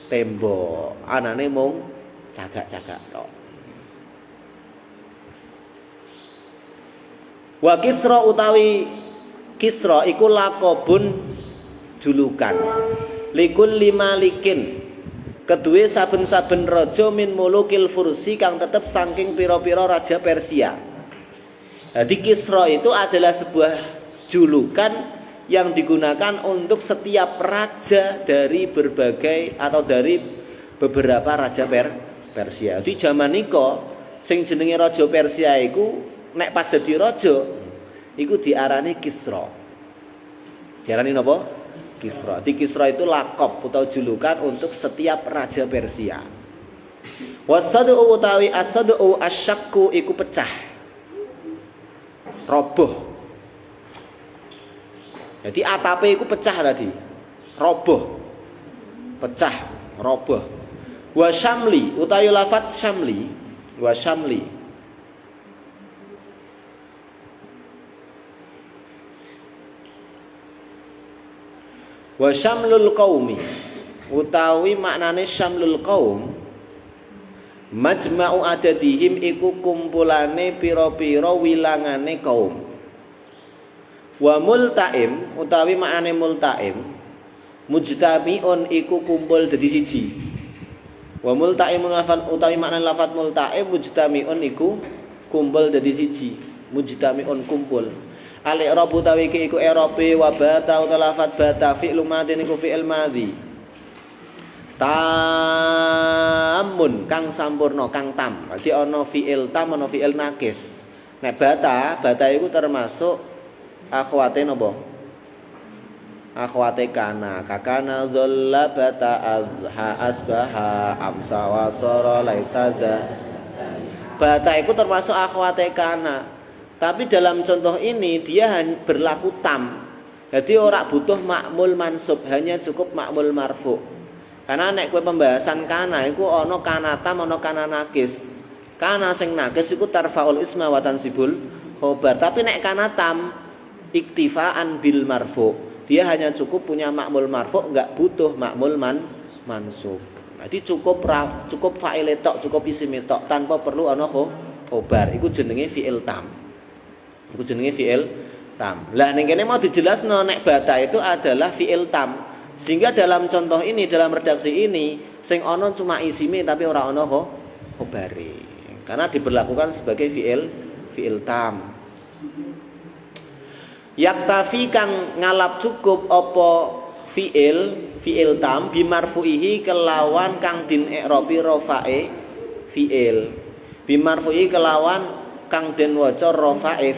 tembok. Anane mung cagak-cagak tok. Wa Kisra utawi Kisra iku lakobun julukan. Likul limalikin kedue saben-saben raja min mulukil Fursi kang tetep saking pira-pira raja Persia. Jadi Kisra itu adalah sebuah julukan yang digunakan untuk setiap raja dari berbagai atau dari beberapa raja Persia. Di zaman niko sing jenenge raja Persia iku nek pas dadi raja iku diarani Kisra. Diarani napa? Kisra. Di Kisra itu lakop atau julukan untuk setiap raja Persia. Wasadu utawi asadu asyakku iku pecah, roboh. Jadi atape iku pecah tadi, roboh, pecah, roboh. Wa syamli utawi lafat syamli, wa syamli. Wa syamlul qaumi utawi maknane syamlul qaum majma'u adadihim iku kumpulane pira-pira wilangane kaum. Wa multaim utawi maknane multaim mujtami'un iku kumpul dadi siji. Wa multaim utawi maknane lafat multaim mujtami'un iku kumpul dadi siji. Mujtami'un kumpul. Al-i'rab utawi iki iku i'rabe wa bata utawi lafat bata fi'il madhi niku fi'il madhi. Tamun kang sampurna, kang tam. Dadi ana fi'il tam ana fi'il nakis. Nek bata iku termasuk akhwate napa? Akhwate kana. Kakana dzalla bata azha asbaha amsa wasara laisa za. Bata iku termasuk akhwate kana. Tapi dalam contoh ini dia berlaku tam. Jadi ora butuh ma'mul mansub, hanya cukup ma'mul marfu. Karena nek kowe pembahasan kana iku ana kana tam ana kana nakis. Kana sing nakis iku tarfaul isma wa tansibul khobar. Tapi nek kana tam iktifaan bil marfu. Dia hanya cukup punya ma'mul marfu, enggak butuh ma'mul mansub. Jadi cukup fa'ile tok, cukup isim tok tanpa perlu ana khobar. Iku jenenge fi'il tam. Iku jenenge fi'il tam. Lah ning kene mau dijelasno nek bata itu adalah fi'il tam. Sehingga dalam contoh ini, dalam redaksi ini sing ana cuma isime tapi ora ana khobare. Karena diberlakukan sebagai fi'il tam. Yaktafi kang ngalap cukup apa fi'il tam bimarfuihi kelawan kang din i'rabi rafae fi'il. Bimarfuihi kelawan kang den waca rafae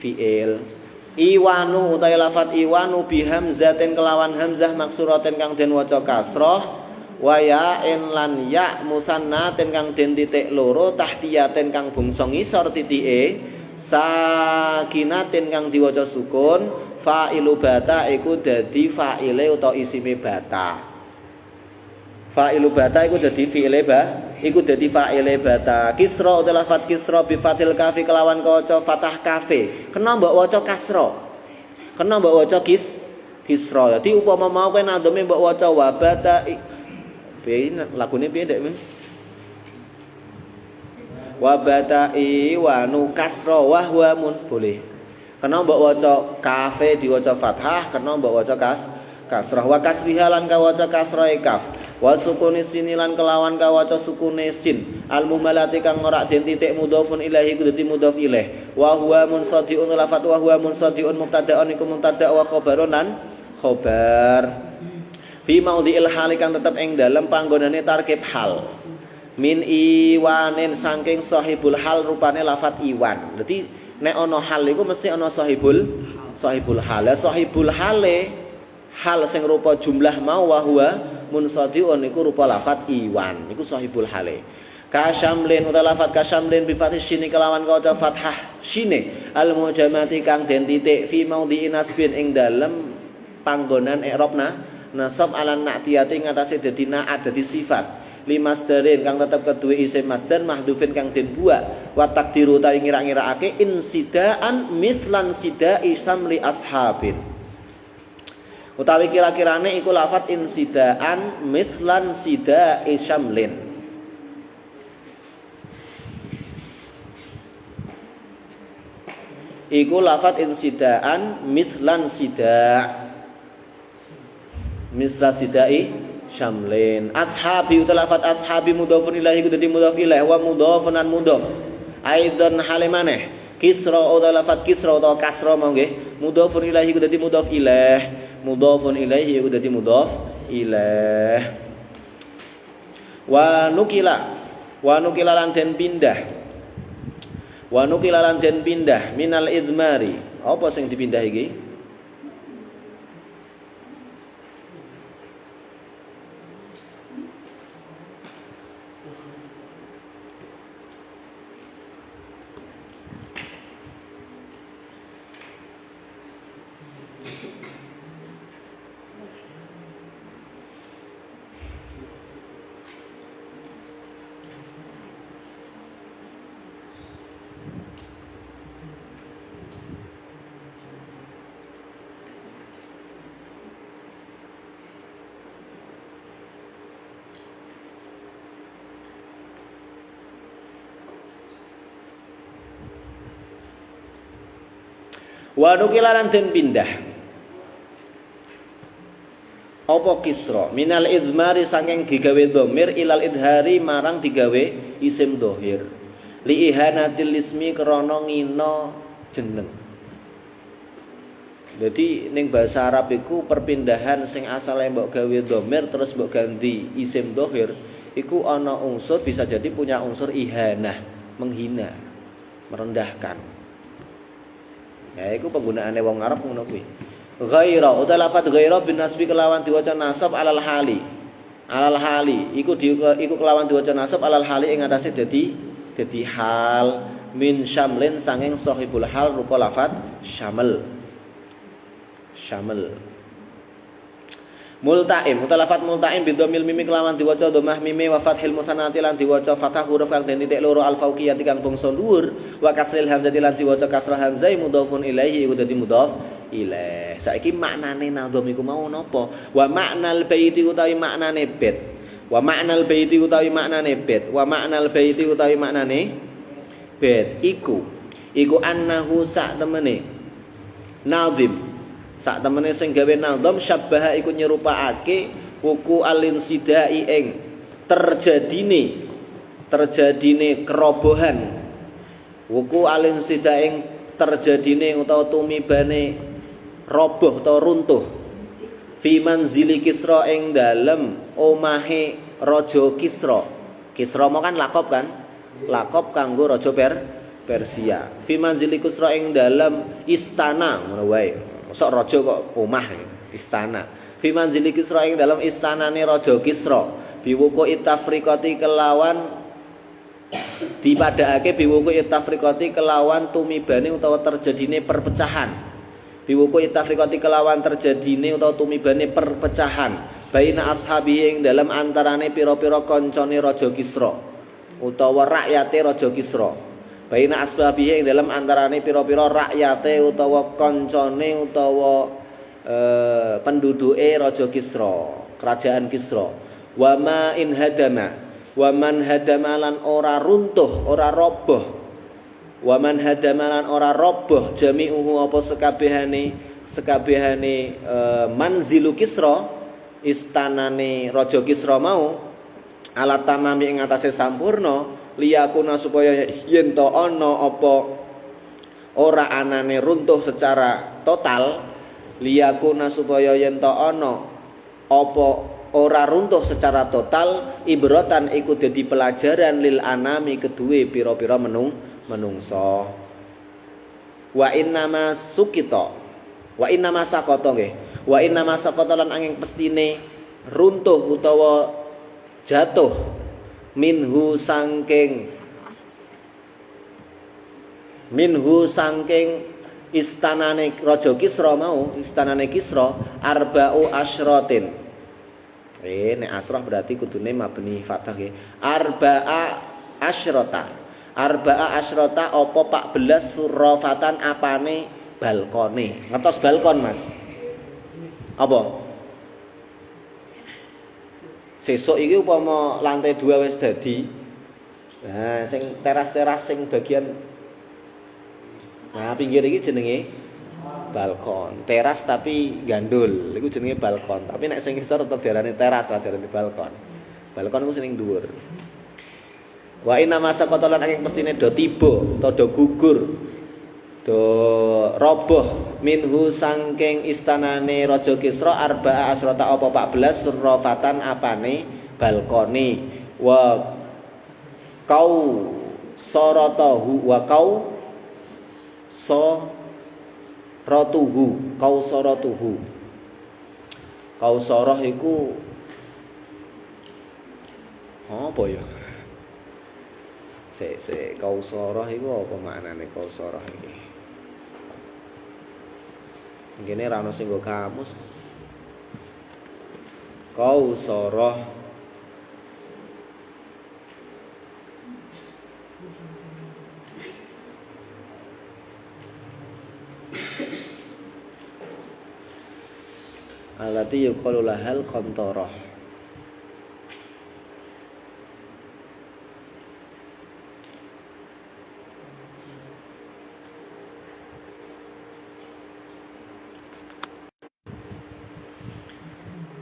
fi'il. Iwanu utawi lafat iwanu bihamzatin kelawan hamzah maksuratin kang den waca kasrah wa ya'in lan ya musannatin kang den titik loro tahtiyatin kang bangsa ngisor titike sakinatin kang diwaca sukun fa'ilu bata iku dadi fa'ile utawa isime bata. Fa'ilu bata iku dadi fi'ile iku dadi fa'ile bata. Kisra utawa lafat kisra bi fathil kafi kelawan kaca fathah kafe. Kena mbok waca kasra. Kena mbok waca kisra. Dadi upama mau kowe nandome mbok waca wa bata piye lagune piye ndek men? Wa bata wa nu kasra wa huwa mun boleh. Kena mbok waca kafe diwaca fathah, kena mbok waca kasrah wa kasriha lan kawaca kasra kaf. Wa sukune sinilan kelawan kawaca sukune sin al mumalati kang ora den titik mudhofun ilahi ku dadi mudhof ilaih wa huwa munsadiun lafat wa huwa munsadiun mubtada'un iku mubtada' wa khabarun lan khabar fi maudhi'il hal kang tetep ing dalem panggonane tarkib hal min iwanin saking sahibul hal rupane lafat iwan. Dadi nek ana hal iku mesti ana sahibul hal. Sahibul hale hal sing rupa jumlah mau wa huwa munsadiun iku rupa lafat iwan iku sahibul hale. Kasyamlin utawa lafat kasyamlin bi fathis sini kelawan kaca fathah sine al mujamati kang den titik fi maudhi'in nasbin ing dalem panggonan i'rabna nasab alan na'tiyati ngatasé dadi na'at dadi sifat limasdarin kang tetep keduwe isim masdar mahdhufin kang den buak wa takdiru utawi ngira-ngirakake insidaan mislan sidai samli ashabin. Utawi kira-kirane iku lafat insidaan mithlan sida isyamlin. Iku lafat insidaan mithlan sida misla sidai syamlin. Ashabi utawi lafat ashabi mudhofun ilaihi iku dadi mudhof ilaih wa mudhofun an mudhof. Aidan halimaneh kisra utawi lafat kisra utawa kasra mongge mudhofun ilaihi iku dadi mudhof ilaih. Mudhafun ilaihi iku dadi mudhaf ilaih. Wa nukila lan den pindah. Wa nukila lan den pindah minal idmari. Apa sing dipindah iki? Wa nukilalan den pindah apa kisra minal idmari saking digawe dhamir ilal idhari marang digawe isim dhahir li ihanatil ismi krana ngina jeneng. Jadi ning bahasa Arab iku perpindahan sing asale mbok gawe dhamir terus mbok ganti isim dhahir iku ana unsur bisa jadi punya unsur ihanah, menghina, merendahkan. Ya iku penggunaane wong Arab ngono kuwi. Ghaira utawa lafadz ghaira bin nasbi kelawan diwaca nasab alal hali. Alal hali iku kelawan diwaca nasab alal hali ing atase dadi hal min syamlin sanging sahibul hal rupa lafadz syamel. Multaim utawa lafadz multaim bidhamil mimi kelawan diwaca dhammah mimi wa fathil mutsannati lan diwaca fathah huruf kang den titik loro al fauqiyati kang bangsa dhuwur wa kasril hamzati lan diwaca kasrah hamzah mudhafun ilaihi iku dadi mudhaf ilaih. Saiki maknane nadham iku mau napa? Wa ma'nal baiti utawi maknane bait. Wa ma'nal baiti utawi maknane bait. Wa ma'nal baiti utawi maknane bait iku annahu sak temene nadhim sak temene sing gawe nadham syabbaha iku nyerupakake wuku alinsidai ing terjadine kerobohan wuku alinsidai ing terjadine utawa tumibane roboh atau runtuh fi manzili Kisra ing dalem omahe raja Kisra. Kisra mau kan lakop kanggo raja Persia. Fi manzili Kisra ing dalem istana ngono wae. Mosok raja kok omah istana. Fi manzili Kisra ing dalem istanane raja Kisra. Biwuku itafriqati kelawan dipadakake biwuku itafriqati kelawan tumibane utawa terjadine perpecahan. Biwuku itafriqati kelawan terjadine utawa tumibane perpecahan baina ashabi ing dalam antarane pira-pira kancane raja Kisra utawa rakyate raja Kisra. Baina ashabi ing dalam antarane pira-pira rakyate utawa kancane utawa penduduke raja Kisra, kerajaan Kisra. Wa ma in hadama wa man hadama lan ora runtuh, ora roboh. Wa man hadamalan ora roboh jami'uhu apa sekabehane manzilu Kisra istanane raja Kisra mau ala tamami ing atase sampurna liyakuna supaya yen to ana apa ora anane runtuh secara total liyakuna supaya yen to ana apa ora runtuh secara total ibratan iku dadi pelajaran lil anami kedue pira-pira menungso. Wa innama sukita wa innama saqata nggih wa innama saqata lan angin pestine runtuh utawa jatuh minhu sangking istanane raja Kisra mau istanane Kisra arba'u asyratin nek asrah berarti kudune mabni fathah nggih Arba'a asyrota opo 14 surrafatan apane balkone. Ngertos balkon, Mas? Apa? Sesuk iki upama lantai 2 wis dadi. Nah, sing teras-teras sing bagian pinggir iki jenenge balkon. Teras tapi gandul, iku jenenge balkon. Tapi nek sing ngisor tetep diarani teras, ora diarani balkon. Balkon iku sing dhuwur. Wa inna masa kotolan angin mestine do tiba atau do gugur do roboh minhu sangking istanane raja Kisra arba'a asrota apa 14 surrafatan apane balkoni wa kau sorotohu wa kau sorotuhu kau soroh iku apa ya kausarah iku apa maknane kausarah iki? Ngene ra ono sing nggo kamus. Kausarah allati yuqalu lahal qantarah.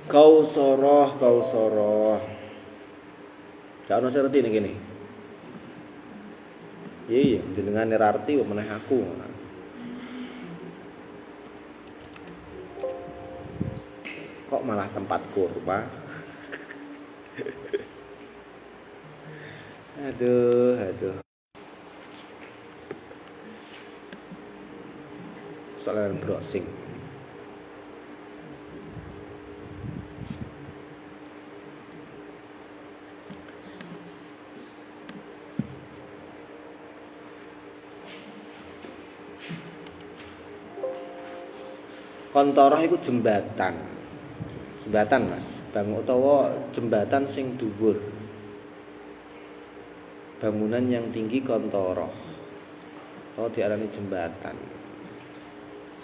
Kausoroh. Gak ono serti ning kene. Iya, jenengan nerarti kok meneh aku. Kok malah tempat kurma? Aduh. Soalan browsing. Kontoroh iku jembatan. Jembatan, Mas. Bangun utawa jembatan sing dhuwur. Bangunan yang tinggi kontoroh. Atau diarani jembatan.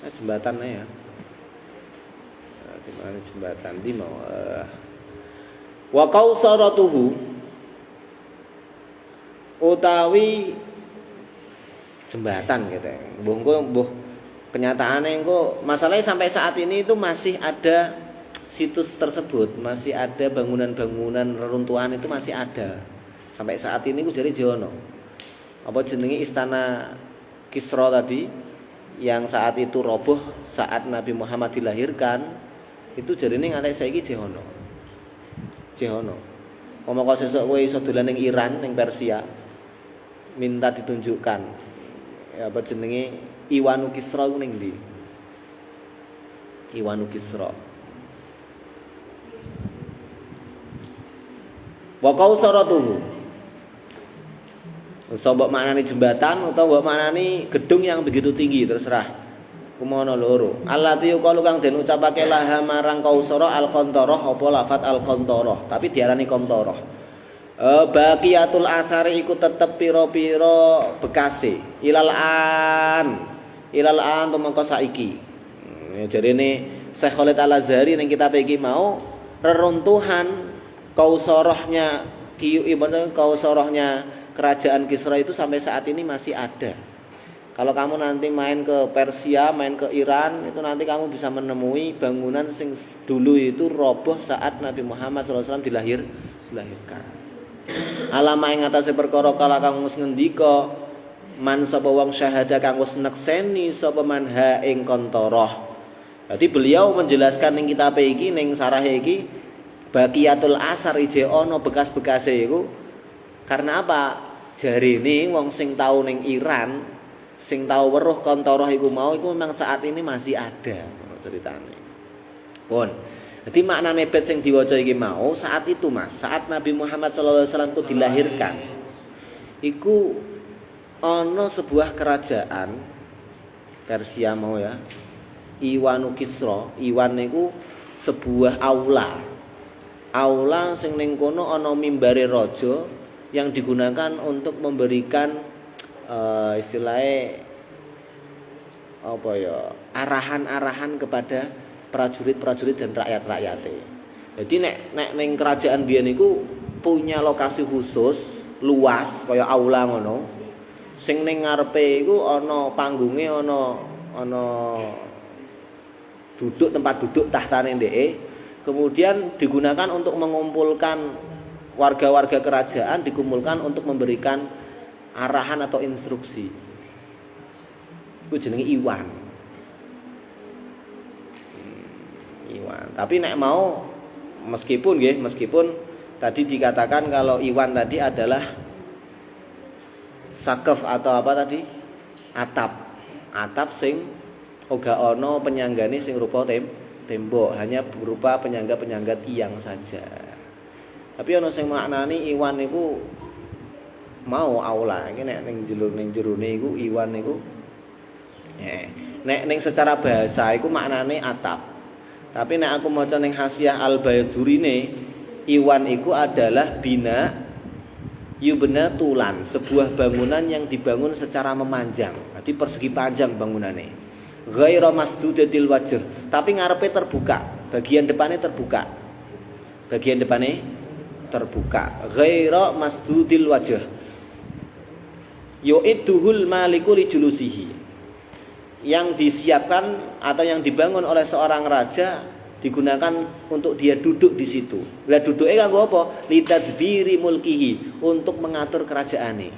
Nah, jembatan ya. Dimana jembatan di mau wa qausaratuhu utawi jembatan gitu. Mbuh kenyataannya kok masalahnya sampai saat ini itu masih ada situs tersebut, masih ada bangunan-bangunan reruntuhan itu masih ada. Sampai saat ini ku jari jono. Apa jenenge istana Kisra tadi yang saat itu roboh saat Nabi Muhammad dilahirkan, itu jarine nganti saiki jehono. Omong kok sesuk kowe iso dolan ning Iran, ning Persia, minta ditunjukkan ya apa jenenge Iwanu Kisra ku ning ndi? Iwanu Kisra. Wa qausaratuhu. Mbok maknani jembatan utawa mbok maknani gedung yang begitu tinggi, terserah. Kumono loro. Allati yuqalu kang den ucapake laha marang qausara al-qantoroh apa lafat al-qantoroh, tapi diarani qantoroh. Baqiyatul asari iku tetep pira-pira bekase. Ilal an tumangka saiki. Jarene Syekh Khalid Al-Azhari ning kitab iki mau reruntuhan kausorohnya kerajaan Kisra itu sampai saat ini masih ada. Kalau kamu nanti main ke Persia, main ke Iran, itu nanti kamu bisa menemui bangunan sing dulu itu roboh saat Nabi Muhammad SAW dilahirkan. Alama ing atase perkara kala kang wis ngendika man sapa wong syahada kang wis nekseni sapa man ha ing kontoroh. Jadi beliau menjelaskan ning kitab iki ning sarah iki baqiyatul asar ije ana bekas-bekase iku karena apa? Jarine wong sing tau ning Iran, sing tau weruh kontoroh iku mau iku memang saat ini masih ada ceritane. Pun. Jadi maknane bet sing diwaca iki mau saat itu Mas, saat Nabi Muhammad sallallahu alaihi wasallam itu dilahirkan. Iku ana sebuah kerajaan Persia mau ya. Iwanu Kisra, Iwan niku sebuah aula. Aula sing ning kono ana mimbare raja yang digunakan untuk memberikan istilahnya apa ya, arahan-arahan kepada prajurit-prajurit dan rakyat-rakyate. Jadi nek ning kerajaan biyen niku punya lokasi khusus luas kaya aula ngono. Sing ning ngarepe iku ana panggunge ana duduk tempat duduk tahtane ndeke. Kemudian digunakan untuk mengumpulkan warga-warga kerajaan, dikumpulkan untuk memberikan arahan atau instruksi. Iku jenenge Iwan. Tapi nek mau meskipun tadi dikatakan kalau Iwan tadi adalah sakaf atau apa tadi? Atap sing oga ono penyanggane sing rupa tembok, hanya berupa penyangga-penyangga tiang saja. Tapi ono sing maknani Iwan niku mau aula. Iki nek ning jerone iku Iwan niku nek ning secara bahasa iku maknane atap. Tapi nek aku maca ning Hasyiah Al-Bajurine, Iwan iku adalah bina yubna tulan, sebuah bangunan yang dibangun secara memanjang. Jadi persegi panjang bangunane. Ghairu masdudatil wajh, tapi ngarepe terbuka, bagian depannya terbuka. Ghairu masdudil wajh. Yu'idduhul maliku li julusihi. Yang disiapkan atau yang dibangun oleh seorang raja digunakan untuk dia duduk di situ. Lah duduknya kanggo apa? Litadbiri mulkihi, untuk mengatur kerajaane.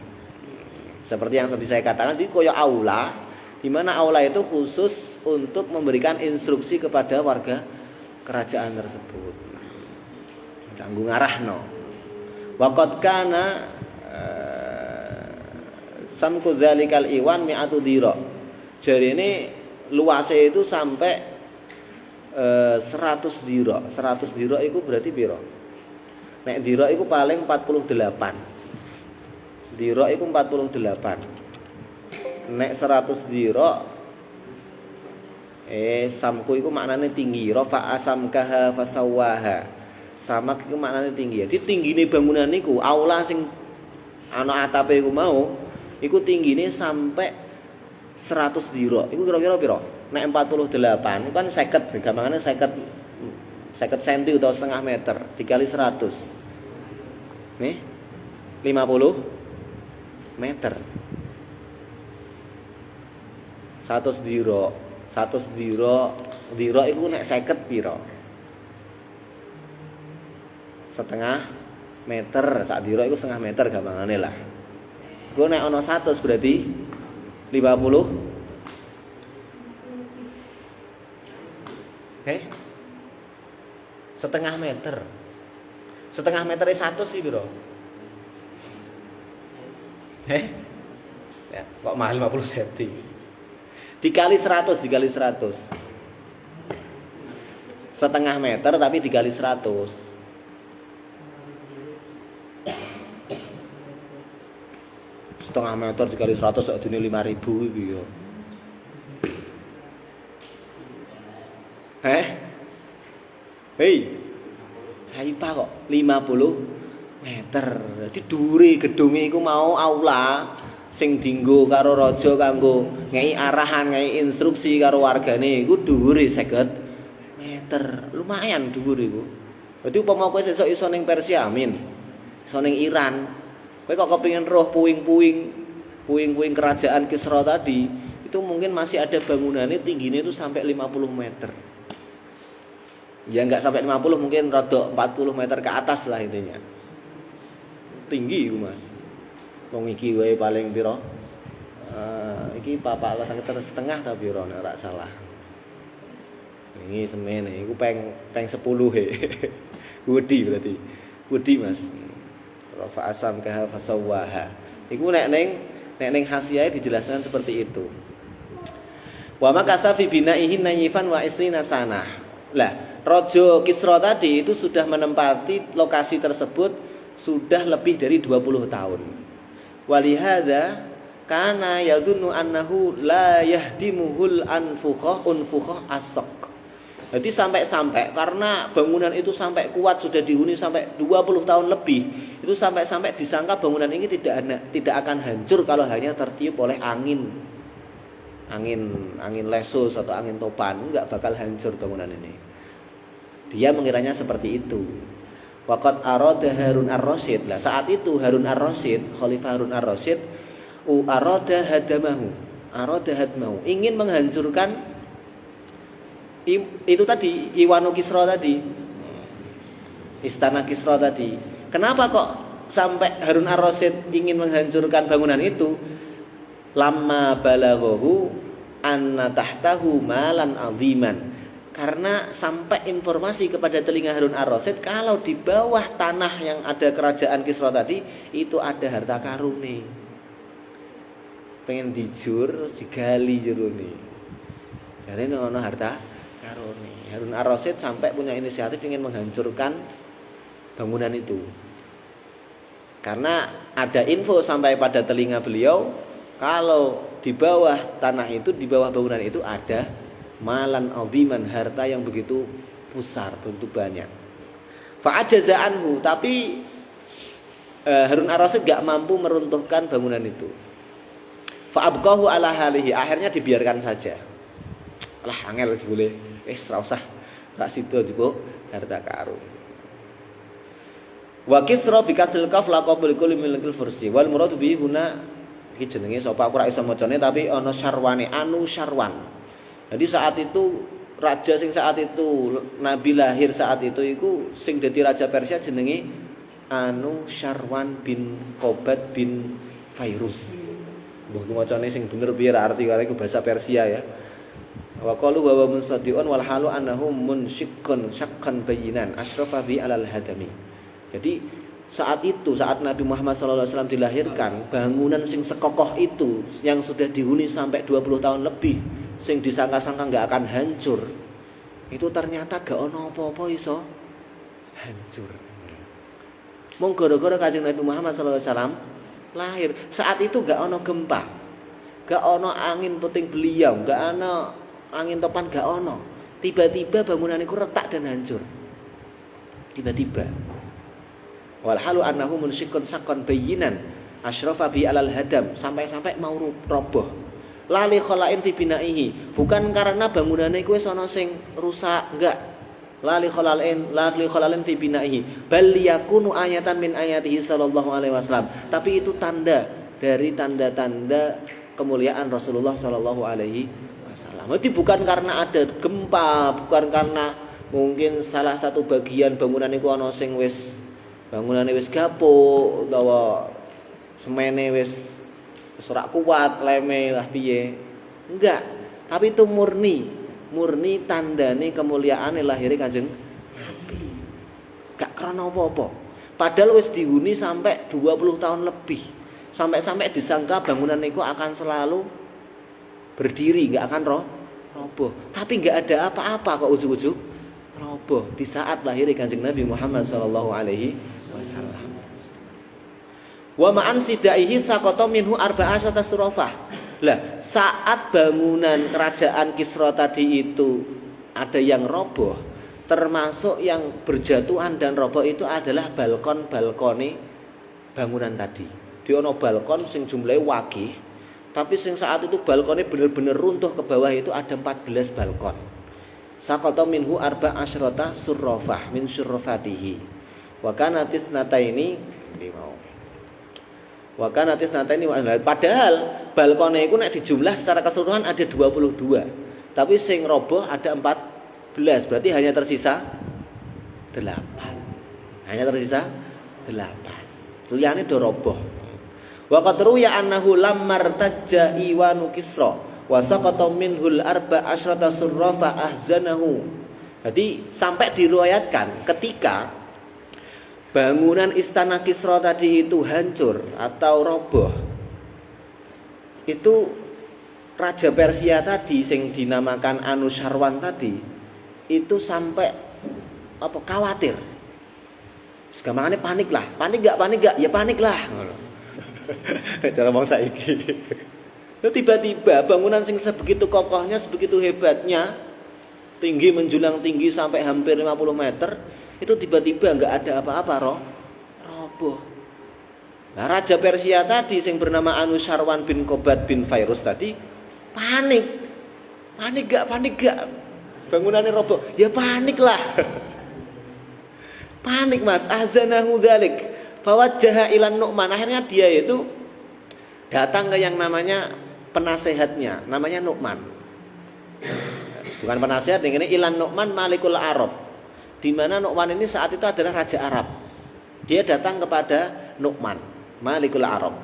Seperti yang tadi saya katakan, di koyo aula, di mana aula itu khusus untuk memberikan instruksi kepada warga kerajaan tersebut. Kanggo ngarahno. Waqad kana samku dzalikal iwan mi'atu dira. Jadi ini luasnya itu sampai 100 dira. 100 dira itu berarti piro? Nek dira itu paling 48. Dira itu 48. Nek 100 dira samku itu maknanya tinggi. Rafa'a samkaha fasawaha. Samak itu maknanya tinggi. Jadi tinggine bangunan niku aula sing ana atape iku mau iku tinggine sampai 100 dira. Iku kira-kira piro? Nek 48 kan 50, gampangane 50 cm atau setengah meter dikali 100. Nih 50 meter. 100 dira. 100 dira iku nek 50 piro? Setengah meter. Sak dira iku setengah meter gampangane lah. Iku nek ana 100 berarti 50 setengah meter. Setengah meter 100 sih bro. Ya, kok mahal 50 cm. Dikali 100. Setengah meter tapi dikali 100. Setengah meter dikali 100 sak dene 5.000 iki yo. Hei, Saipa kok 50 meter. Jadi dhuwure gedunge iku mau aula sing dienggo karo raja kanggo ngei arahan, ngei instruksi karo wargane iku dhuwure 50 meter. Lumayan dhuwur iku. Dadi upama kowe sesuk iso ning Persia, amin. Iso ning Iran. Kowe kok kepengin roh puing-puing kerajaan Kisra tadi, itu mungkin masih ada bangunannya tingginya itu sampai 50 meter. Ya enggak sampai 50, mungkin rada 40 meter ke atas lah intinya. Tinggi itu Mas. Wong iki wae paling piro? Iki papak lah setengah ta piro nek ora salah. Ini semene iku peng 10 Wedi berarti. Wedi Mas. Rafa asam kaha fasawaha. Iku nek ning hasiah dijelaskan seperti itu. Wa makasa fi binaihi nayifan wa isrina sanah. Lah Raja Kisra tadi itu sudah menempati lokasi tersebut sudah lebih dari 20 tahun. Walihada kana yadhunnu annahu la yahdimuhul unfukhah asaq. Jadi sampai karena bangunan itu sampai kuat sudah dihuni sampai 20 tahun lebih, itu sampai disangka bangunan ini tidak akan hancur kalau hanya tertiup oleh angin lesus atau angin topan, enggak bakal hancur bangunan ini. Dia mengiranya seperti itu. Waqat arada Harun ar-Rasyid. Lah saat itu Harun ar-Rasyid, Khalifah Harun ar-Rasyid, arada hadmahu, ingin menghancurkan itu tadi, Iwanu Kisra tadi. Istana Kisra tadi. Kenapa kok sampai Harun ar-Rasyid ingin menghancurkan bangunan itu? Lamma balaghahu anna tahtahu malan aziman. Karena sampai informasi kepada telinga Harun ar-Rasyid kalau di bawah tanah yang ada kerajaan Kisra tadi itu ada harta karun nih. Pengen dijur, digali jerone. Jadi ono harta karun nih. Harun ar-Rasyid sampai punya inisiatif ingin menghancurkan bangunan itu. Karena ada info sampai pada telinga beliau kalau di bawah tanah itu, di bawah bangunan itu ada malan aziman, harta yang begitu besar, begitu banyak. Fa'ajaza anhu, tapi Harun ar-Rasyid gak mampu meruntuhkan bangunan itu. Fa'abqahu ala halihi, akhirnya dibiarkan saja. Lah angel boleh, ora usah rak sido juga harta karun. Wa Kisra bi kasril kaf laqabul kulli milkil fursi wal muradu bi huna iki jenenge sapa aku ora iso macane tapi ana syarwane anu syarwan. Jadi saat itu raja sing saat itu Nabi lahir saat itu iku sing dadi raja Persia jenenge Syarwan bin Qobat bin Fairuz. Mbok macane sing bener piye arti kare iku bahasa Persia ya. Wa qalu wa musaddiqun wal halu annahu munsyiqqun syakkan bayinan asyrafa bi alal hadami. Jadi saat Nabi Muhammad SAW dilahirkan, bangunan sing sekokoh itu yang sudah dihuni sampai 20 tahun lebih, sing disangka-sangka gak akan hancur, itu ternyata gak ono apa-apa iso hancur. Mung gara-gara Kanjeng Nabi Muhammad SAW lahir, saat itu gak ono gempa, gak ono angin puting beliung, gak ono angin topan, gak ono. Tiba-tiba bangunan itu retak dan hancur. Tiba-tiba. Walhalu annahu munsyiqqun saqqan bayinan asyrafa bi alal hadam, sampai-sampai mau roboh. Lali khala'in fi binaihi, bukan karena bangunannya kuwi sono sing rusak, enggak. Lali khala'in fi binaihi, bal yakunu ayatan min ayatihi sallallahu alaihi wasallam. Tapi itu tanda dari tanda-tanda kemuliaan Rasulullah sallallahu alaihi wasallam. Jadi bukan karena ada gempa, bukan karena mungkin salah satu bagian bangunan iku ana sing bangunane wis gapuk utawa semene wis ora kuat, leme lah piye. Enggak, tapi itu murni tandane kemuliaane lahire Kanjeng Nabi. Gak krana apa-apa. Padahal wis dihuni sampai 20 tahun lebih. Sampai disangka bangunan itu akan selalu berdiri, gak akan roboh. Tapi gak ada apa-apa kok ujug-ujug roboh di saat lahir Kanjeng Nabi Muhammad sallallahu alaihi wasallam. Wa ma'an sidaihi saqata minhu arba'asata surafah. Lah, saat bangunan kerajaan Kisra tadi itu ada yang roboh, termasuk yang berjatuhan dan roboh itu adalah balkon-balkone bangunan tadi. Di ono balkon sing jumlahe wakih, tapi sing saat itu balkonnya benar-benar runtuh ke bawah itu ada 14 balkon. Saqata minhu arba'asyrata surrafah min syurrafatihi. Wa kanatis nataini padahal balkonnya itu nek dijumlah secara keseluruhan ada 22. Tapi sing roboh ada 14. Berarti hanya tersisa 8. Hanya tersisa 8. Liyane do roboh. Wa qad ruya annahu lammar tajja iwanu Kisra wa saqata minhul arba'asyrata surrafa ahzanahu. Jadi sampai diriwayatkan ketika bangunan istana Kisra tadi itu hancur atau roboh, itu raja Persia tadi yang dinamakan Syarwan tadi itu sampai khawatir. Segamane panik lah. Panik gak? Ya panik lah. Cara bangsa iki. Tiba-tiba bangunan sing sebegitu kokohnya, sebegitu hebatnya, tinggi menjulang tinggi sampai hampir 50 meter, itu tiba-tiba enggak ada apa-apa roboh. Nah, raja Persia tadi yang bernama Syarwan bin Qobat bin Fairuz tadi panik. Panik gak? Bangunannya roboh. Ya panik lah. Panik Mas. Ahzanahu dzalik. Fawajjaha ilan Nu'man. Akhirnya dia itu datang ke yang namanya penasehatnya, namanya Nu'man. Bukan penasehat, ini ilan Nu'man Malikul Arab. Di mana Nu'man ini saat itu adalah raja Arab. Dia datang kepada Nu'man Malikul Arab.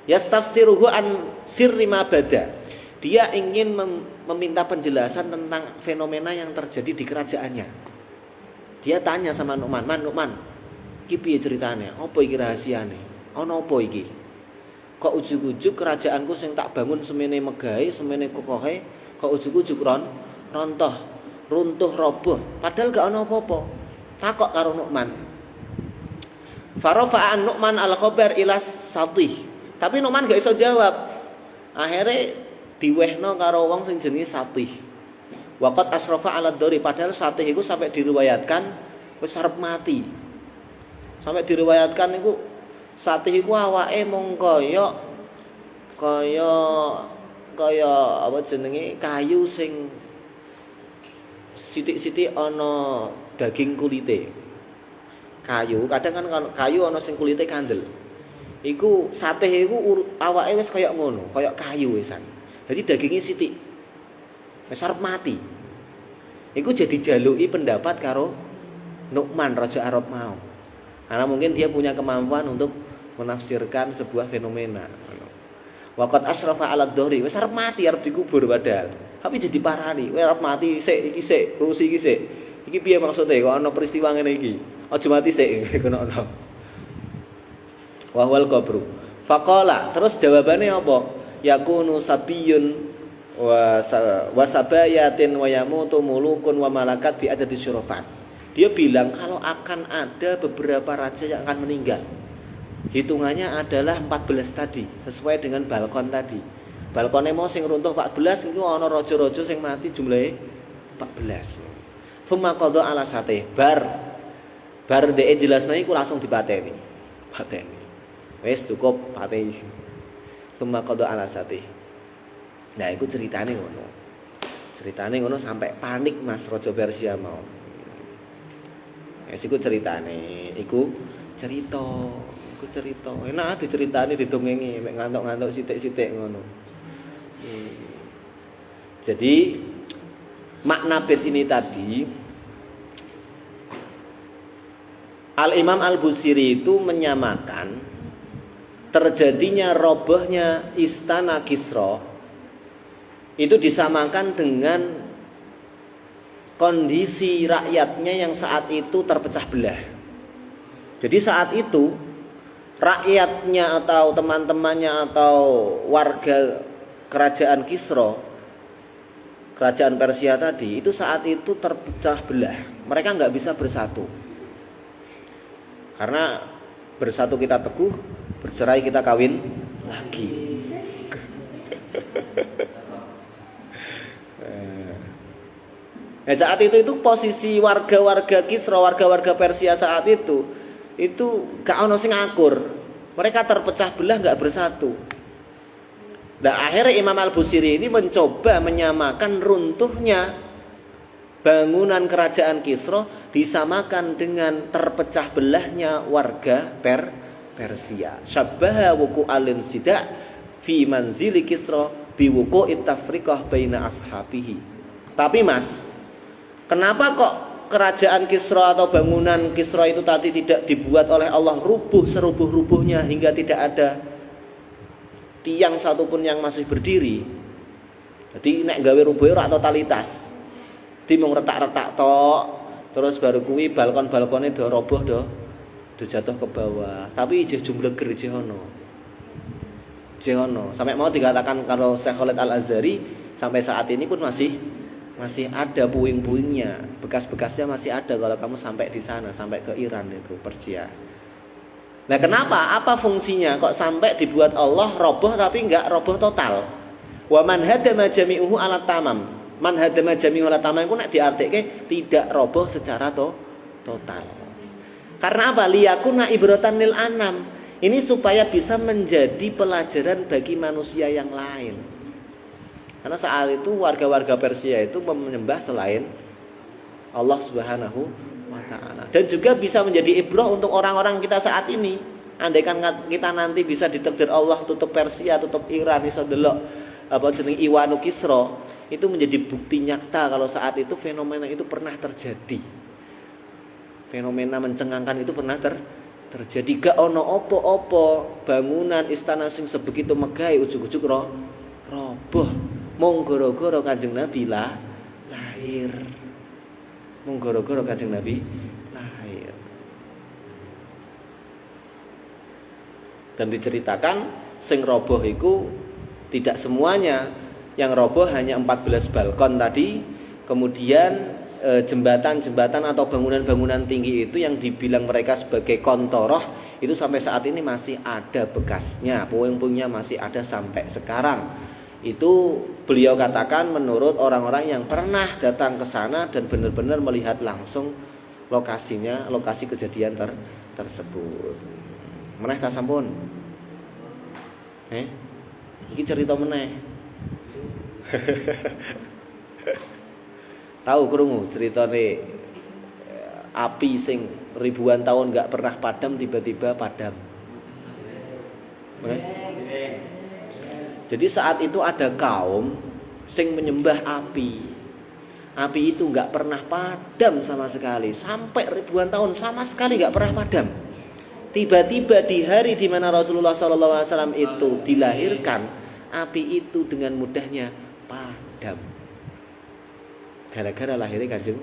Yastafsiruhu an sirri ma bada. Dia ingin meminta penjelasan tentang fenomena yang terjadi di kerajaannya. Dia tanya sama Nu'man, Nu'man, iki piye ceritane? Apa iki rahasiane? Ana apa iki? Kok ujug-ujug kerajaanku sing tak bangun semene megahe, semene kokohe, kok ujug-ujug rontoh, runtuh roboh. Padahal gak ana apa-apa. Takok karo Nu'man. Farafa'an Nu'man al-khabar ila Satih. Tapi Nu'man gak iso jawab. Akhirnya diwehno karo wong sing jenenge Satih. Waqat asrafa ala dori, padahal Satih iku sampai diriwayatkan wis arep mati. Sampai diriwayatkan iku Satih iku awake mung kaya apa jenenge kayu sing sithik-sithik ana daging kulite. Kayu, kadang kan kayu ana sing kulite kandel. Iku Satih iku awake wis kaya ngono, kaya kayu wisan. Jadi dagingnya sithik. Wis arep mati. Iku jadi jaluki pendapat karo Nu'man Raja Arab mau. Karena mungkin dia punya kemampuan untuk menafsirkan sebuah fenomena. Waqat asrafa 'ala dhahri, wis arep mati, arep dikubur padahal. Tapi jadi parani, wis arep mati sik iki sik, rusi iki sik. Iki piye maksude kok ana peristiwa ngene iki? Aja mati sik ngono ana. Wa huwal qabru. Faqala, terus jawabannya apa? Yakunu sabiyun wa sabayatin wa yamutu mulukun wa malakat bi adadi syurafat. Dia bilang kalau akan ada beberapa raja yang akan meninggal. Hitungannya adalah 14 tadi, sesuai dengan balkon tadi. Balkonnya mau sing runtuh 14, itu ana raja-raja sing mati jumlahnya 14. Fuma qadha ala sate, bar dhek jelasna iku langsung dipateni. Pateni. Wis cukup pateni. Fuma qadha ala sate. Nah, iku ceritane ngono. Ceritane ngono sampai panik Mas Raja Persia mau. Wis iku ceritane, iku cerita. Iku cerita. Enak diceritani didongengi mek ngantuk-ngantuk sithik-sithik ngono. Jadi makna bait ini tadi Al-Imam Al-Busiri itu menyamakan terjadinya robohnya istana Kisra itu disamakan dengan kondisi rakyatnya yang saat itu terpecah belah. Jadi saat itu rakyatnya atau teman-temannya atau warga kerajaan Kisra, kerajaan Persia tadi itu saat itu terpecah belah. Mereka nggak bisa bersatu. Karena bersatu kita teguh, bercerai kita kawin lagi. Nah, saat itu posisi warga-warga Kisra, warga-warga Persia saat itu gak ono sing akur. Mereka terpecah belah, gak bersatu. Nah, akhirnya Imam Al-Busiri ini mencoba menyamakan runtuhnya bangunan kerajaan Kisra disamakan dengan terpecah belahnya warga Persia. Syabbaha wuqu'al insida fi manzili Kisra bi wuqu'it tafriqah baina ashabihi. Tapi Mas, kenapa kok kerajaan Kisra atau bangunan Kisra itu tadi tidak dibuat oleh Allah rubuh serubuh-rubuhnya hingga tidak ada tiang satupun yang masih berdiri? Jadi nek gawe rubuhe ora totalitas. Di mung retak-retak tok, terus baru kuwi balkon-balkone do roboh do jatuh ke bawah. Tapi ijeh jumbleger ijeh ono. Sampai mau dikatakan kalau Syekh Khalid Al-Azhari sampai saat ini pun masih ada puing-puingnya, bekas-bekasnya masih ada kalau kamu sampai di sana, sampai ke Iran itu, Persia. Nah, kenapa? Apa fungsinya kok sampai dibuat Allah roboh tapi enggak roboh total? Wa man hadama jami'uhu ala tamam. Man hadama jami'uhu ala tamam itu nek diartike tidak roboh secara total. Karena apa? Liyakuna ibratan lil anam. Ini supaya bisa menjadi pelajaran bagi manusia yang lain. Karena saat itu warga-warga Persia itu menyembah selain Allah Subhanahu wa ta'ala. Dan juga bisa menjadi ibrah untuk orang-orang kita saat ini. Andaikan kita nanti bisa ditakdir Allah tutup Persia, tutup Iran, iso delok apa jeneng Iwanu Kisra, itu menjadi bukti nyata kalau saat itu fenomena itu pernah terjadi. Fenomena mencengangkan itu pernah terjadi. Gak ono opo-opo bangunan istana sing sebegitu megah ujug-ujug roboh. Mung gara-gara Kanjeng Nabi lahir. Mung gara-gara Kanjeng Nabi lahir. Dan diceritakan sing roboh iku tidak semuanya. Yang roboh hanya 14 balkon tadi. Kemudian jembatan-jembatan atau bangunan-bangunan tinggi itu yang dibilang mereka sebagai kontoroh itu sampai saat ini masih ada bekasnya. Puing-puingnya masih ada sampai sekarang. Itu beliau katakan menurut orang-orang yang pernah datang ke sana dan benar-benar melihat langsung lokasinya, lokasi kejadian tersebut. Meneh ta sampun? Iki cerita meneh. Tahu krungu ceritane api sing ribuan tahun gak pernah padam tiba-tiba padam. Jadi saat itu ada kaum sing menyembah api. Api itu nggak pernah padam sama sekali, sampai ribuan tahun sama sekali nggak pernah padam. Tiba-tiba di hari di mana Rasulullah SAW itu dilahirkan, api itu dengan mudahnya padam. Gara-gara lahirnya Kanjeng.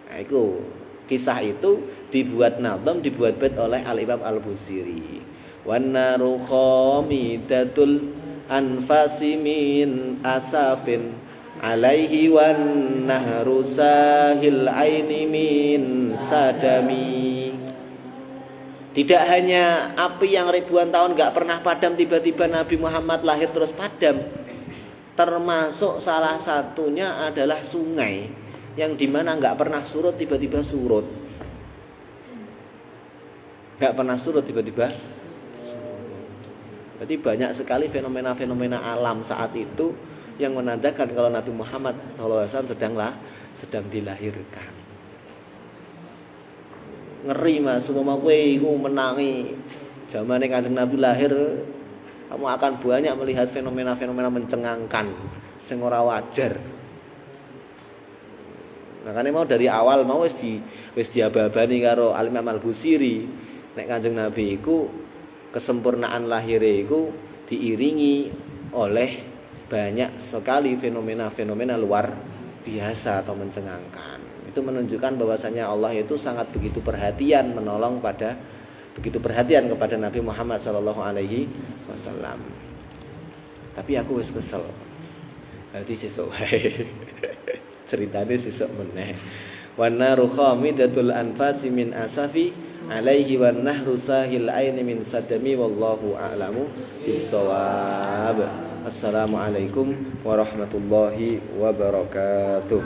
Nah, itu kisah itu dibuat nazam, dibuat bait oleh Al-Imam Al-Busiri. Wan naru khamidatul anfasi min asafin alaihi wan nahru sahil aini min sadami. Tidak hanya api yang ribuan tahun gak pernah padam, tiba-tiba Nabi Muhammad lahir terus padam. Termasuk salah satunya adalah sungai yang dimana gak pernah surut, tiba-tiba surut. Gak pernah surut, tiba-tiba surut. Berarti banyak sekali fenomena-fenomena alam saat itu yang menandakan kalau Nabi Muhammad SAW sedang dilahirkan. Ngeri mas, semua kowe iku menangi zamane Kanjeng Nabi lahir, kamu akan banyak melihat fenomena-fenomena mencengangkan sing ora wajar. Makanya mau dari awal mau wis diababani karo Al-Imam Al-Busiri nek Kanjeng Nabi iku kesempurnaan lahirnya iku diiringi oleh banyak sekali fenomena-fenomena luar biasa atau mencengangkan. Itu menunjukkan bahwasanya Allah itu sangat begitu perhatian begitu perhatian kepada Nabi Muhammad SAW. Tapi aku wis kesel. Berarti sesuk wae. Ceritane sesuk meneh. Wan naru khamidatul anfasi min asafi alaihi wan nahru sahil aini min sadami wallahu a'lamu bissawab. Assalamualaikum warahmatullahi wabarakatuh.